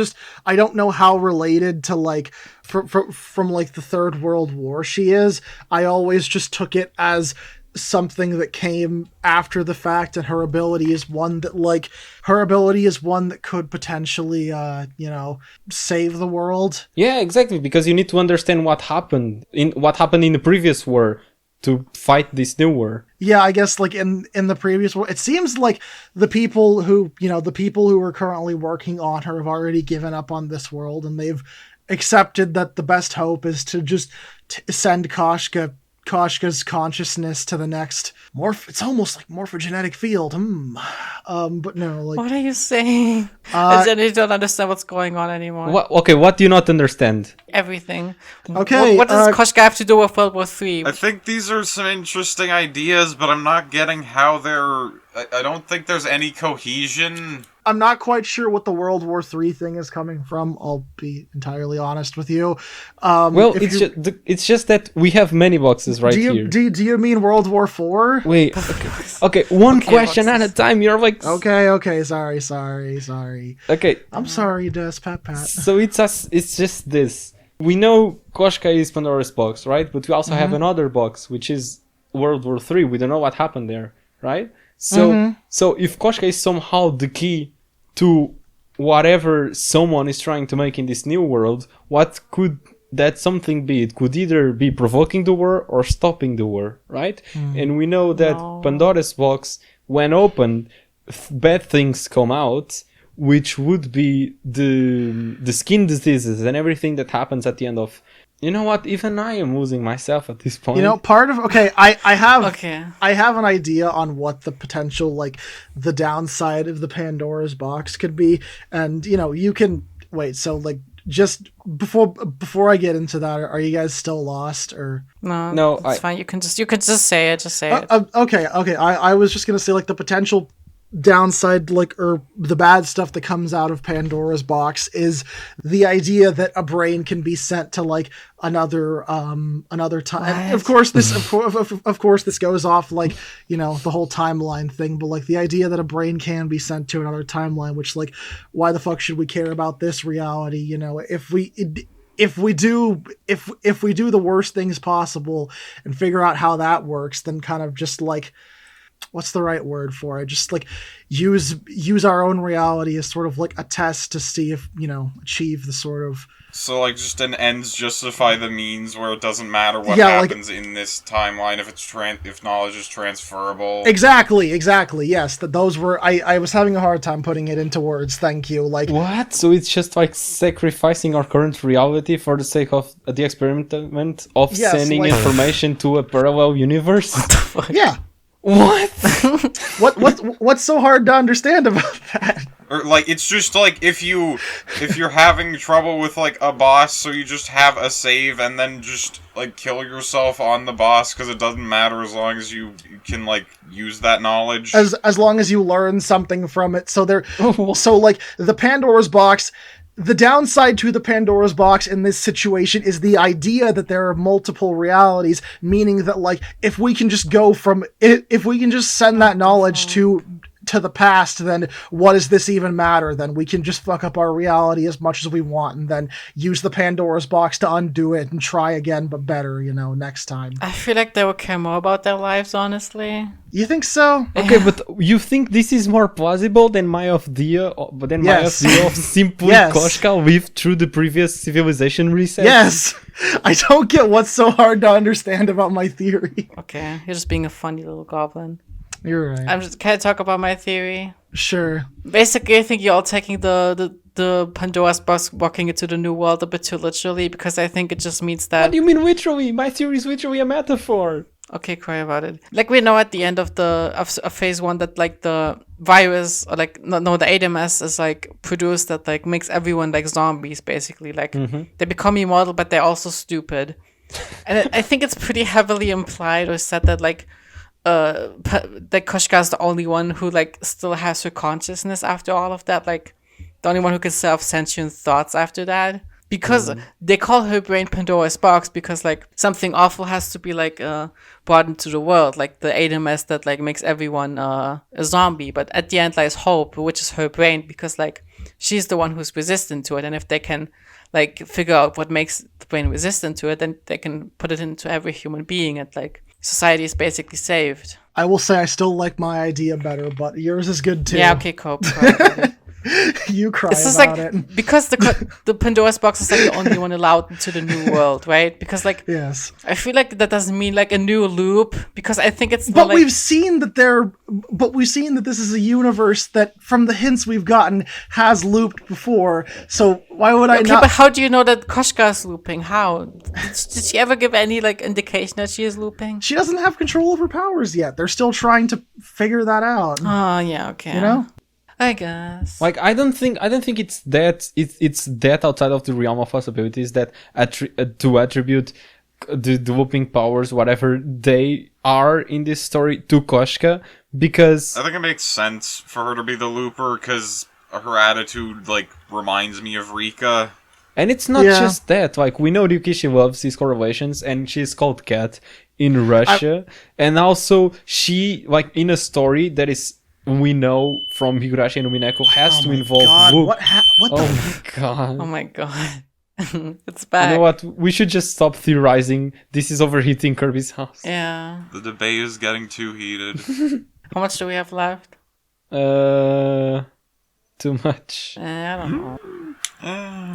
don't know how related to like from like the Third World War she is. I always just took it as something that came after the fact, and her ability is one that could potentially save the world. Yeah, exactly, because you need to understand what happened in the previous war to fight this new war. Yeah, I guess like in the previous war, it seems like the people who are currently working on her have already given up on this world, and they've accepted that the best hope is to just send Koshka's consciousness to the next it's almost like morphogenetic field. But no, like, what are you saying? I just don't understand what's going on anymore. What do you not understand? Everything. Okay, what does Koshka have to do with World War III? I think these are some interesting ideas, but I'm not getting how I don't think there's any cohesion. I'm not quite sure what the World War III thing is coming from. I'll be entirely honest with you. It's just that we have many boxes here. Do you mean World War IV? Wait, okay. One question boxes at a time. You're like... Okay, sorry. Okay. I'm sorry, Des, Pat. So it's just this. We know Koshka is Pandora's box, right? But we also have another box, which is World War III. We don't know what happened there, right? So if Koshka is somehow the key to whatever someone is trying to make in this new world, what could that something be? It could either be provoking the war or stopping the war, right? And we know that Pandora's box, when opened, bad things come out, which would be the skin diseases and everything that happens at the end of. You know what? Even I am losing myself at this point. You know, part of I have Okay. I have an idea on what the potential, like, the downside of the Pandora's box could be, and you know, you can wait. So, like, just before I get into that, are you guys still lost or? No, it's fine. You can just say it. Just say it. Okay. I was just gonna say, like, the potential downside, like, or the bad stuff that comes out of Pandora's box is the idea that a brain can be sent to, like, another time. Of course this goes off, like, you know, the whole timeline thing, but like the idea that a brain can be sent to another timeline, which, like, why the fuck should we care about this reality? You know, if we do the worst things possible and figure out how that works, then kind of just, like, what's the right word for it? Just, like, use our own reality as sort of like a test to see if, you know, achieve the sort of. So, like, just an ends justify the means, where it doesn't matter what happens in this timeline if knowledge is transferable. Exactly. Yes, those were. I was having a hard time putting it into words. Thank you. Like, what? So it's just like sacrificing our current reality for the sake of the experiment of sending information to a parallel universe? What the fuck? Yeah. What? What's so hard to understand about that? Or, like, it's just, like, if you're having trouble with, like, a boss, so you just have a save and then just, like, kill yourself on the boss, because it doesn't matter as long as you can, like, use that knowledge. As long as you learn something from it. So like, the Pandora's box. The downside to the Pandora's box in this situation is the idea that there are multiple realities, meaning that, like, if we can just send that knowledge to the past, then what does this even matter? Then we can just fuck up our reality as much as we want and then use the Pandora's box to undo it and try again, but better, you know, next time. I feel like they would care more about their lives, honestly. You think so? Okay, but you think this is more plausible than my idea of simply Koshka lived through the previous civilization reset? Yes! I don't get what's so hard to understand about my theory. Okay, you're just being a funny little goblin. You're right. Can I talk about my theory? Sure. Basically, I think you're all taking the Pandora's box, walking into the new world, a bit too literally, because I think it just means that. What do you mean literally? My theory is literally a metaphor. Okay, cry about it. Like, we know at the end of phase 1 that, like, the virus, or like, the ADMS is, like, produced that, like, makes everyone, like, zombies, basically. Like, they become immortal, but they're also stupid. And I think it's pretty heavily implied or said that, like, that Koshka is the only one who, like, still has her consciousness after all of that. Like, the only one who can have sentient thoughts after that. Because they call her brain Pandora's box because, like, something awful has to be, like, brought into the world. Like, the ADMS that, like, makes everyone a zombie. But at the end lies hope, which is her brain, because, like, she's the one who's resistant to it. And if they can, like, figure out what makes the brain resistant to it, then they can put it into every human being, and, like, society is basically saved. I will say I still like my idea better, but yours is good too. Yeah, okay, cope. You cry This is about like, it. because the Pandora's box is, like, the only one allowed into the new world, right? Because, like, yes, I feel like that doesn't mean, like, a new loop, because I think it's. But we've seen that this is a universe that, from the hints we've gotten, has looped before. So why would I not? Okay, but how do you know that Koshka is looping? How did she ever give any, like, indication that she is looping? She doesn't have control of her powers yet. They're still trying to figure that out. Oh yeah, okay. You know. I guess. Like, I don't think it's that outside of the realm of possibilities that to attribute the looping powers, whatever they are in this story, to Koshka, because I think it makes sense for her to be the looper, because her attitude, like, reminds me of Rika. And it's not just that. Like, we know Ryukishi loves these correlations, and she's called Cat in Russia, and also she, like, in a story that is, we know from Higurashi and Umineko, has to involve loop. What my god. Oh my god. It's back. You know what? We should just stop theorizing. This is overheating Kirby's house. Yeah. The debate is getting too heated. How much do we have left? too much. I don't know.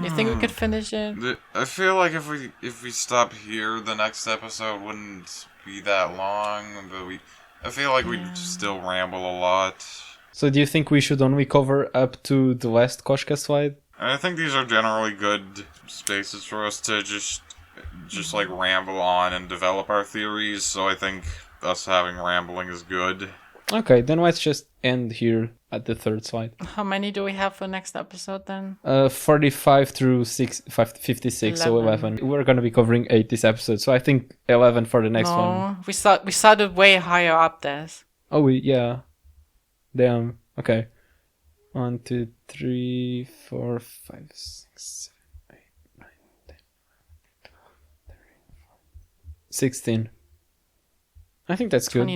You think we could finish it? I feel like if we stop here, the next episode wouldn't be that long, but I feel like we'd still ramble a lot. So do you think we should only cover up to the last Koshka slide? I think these are generally good spaces for us to just like ramble on and develop our theories, so I think us having rambling is good. Okay, then let's just end here at the third slide. How many do we have for next episode then? 45 through 56, so 11. We're gonna be covering 8 this episode, so I think 11 for the next one. We started way higher up there. Oh, yeah. Damn. Okay. 1, 2, 3, 4, 5, 6, 7, 8, 9, 10, 12, 16. I think that's good.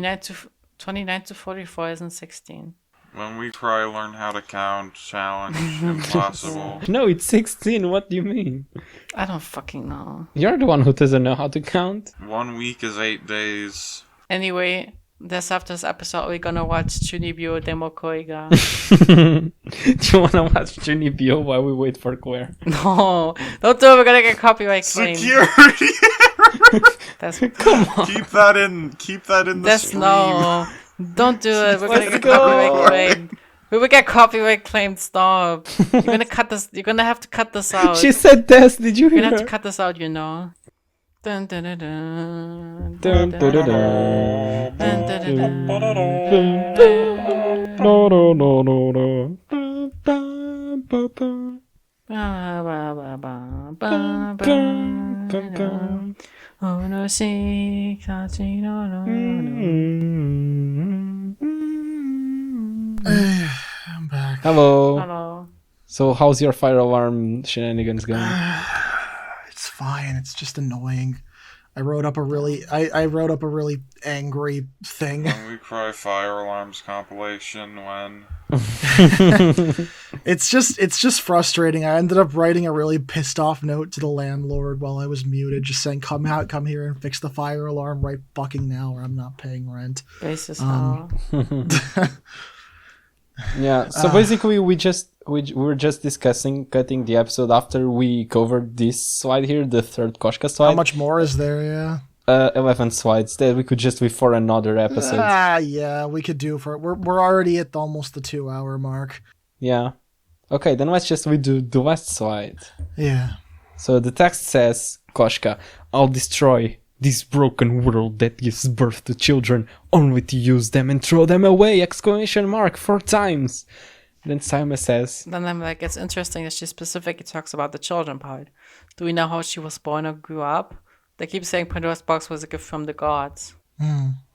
29 to 44 isn't 16. When we try learn how to count, challenge, impossible. No, it's 16. What do you mean? I don't fucking know. You're the one who doesn't know how to count. 1 week is 8 days. Anyway, after this episode, we're gonna watch Chunibyo Demo Koiga. Do you wanna watch Junibyo while we wait for Claire? No, don't do it. We're gonna get copyright claimed. Security! Come on. Keep that in the stream. No. Don't do it. We're gonna Let's get go. copyright claimed. We will get copyright claimed. Stop. You're gonna cut this. You're gonna have to cut this out. She said this. Did you You're hear gonna have to her? cut this out. You know. Dun dun dun dun. Dun, dun, dun, dun. Dun, dun, dun, dun. No, no, no, no, no. Ba, ba, ba. Ba, ba, ba, ba, ba, ba, ba. Oh no, see, no, no, no. I'm back. Hello. Hello. So, how's your fire alarm shenanigans going? It's fine. It's just annoying. I wrote up a really angry thing. When we cry fire alarms compilation when It's just frustrating. I ended up writing a really pissed off note to the landlord while I was muted, just saying, come here and fix the fire alarm right fucking now, or I'm not paying rent. Basis how? Yeah, so basically we were just discussing cutting the episode after we covered this slide here, the third Koshka slide. How much more is there? Yeah. 11 slides that we could just do for another episode. Yeah, we could do for we're already at almost the 2-hour mark. Yeah. Okay, then let's just redo the last slide. Yeah. So the text says, Koshka, I'll destroy this broken world that gives birth to children, only to use them and throw them away! 4 times. Then Simon says... Then I'm like, it's interesting that she specifically talks about the children part. Do we know how she was born or grew up? They keep saying Pandora's box was a gift from the gods.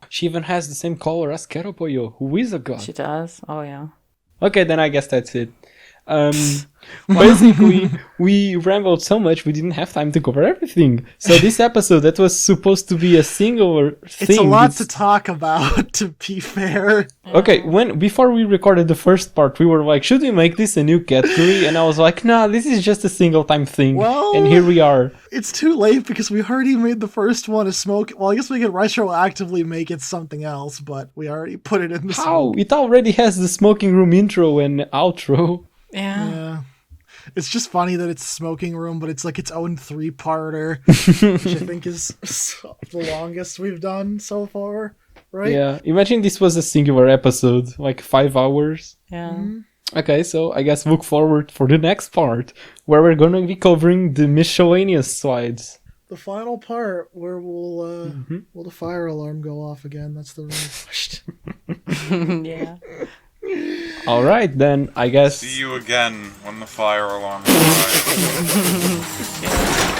She even has the same color as Keropoyo, who is a god. She does? Oh, yeah. Okay, then I guess that's it. Basically, we rambled so much we didn't have time to cover everything. So this episode that was supposed to be a singular thing. It's a lot to talk about, to be fair. Okay, before we recorded the first part, we were like, should we make this a new category? And I was like, nah, this is just a single time thing. Well, and here we are. It's too late because we already made the first one a smoke. Well, I guess we could retroactively make it something else, but we already put it in the How? It already has the smoking room intro and outro. Yeah. It's just funny that it's smoking room, but it's like its own 3-parter, which I think is the longest we've done so far, right? Yeah, imagine this was a singular episode, like 5 hours. Yeah. Okay, so I guess look forward for the next part, where we're gonna be covering the miscellaneous slides. The final part where will the fire alarm go off again? That's the real question. Yeah. Alright, then, I guess... See you again when the fire alarm arrives. Yeah.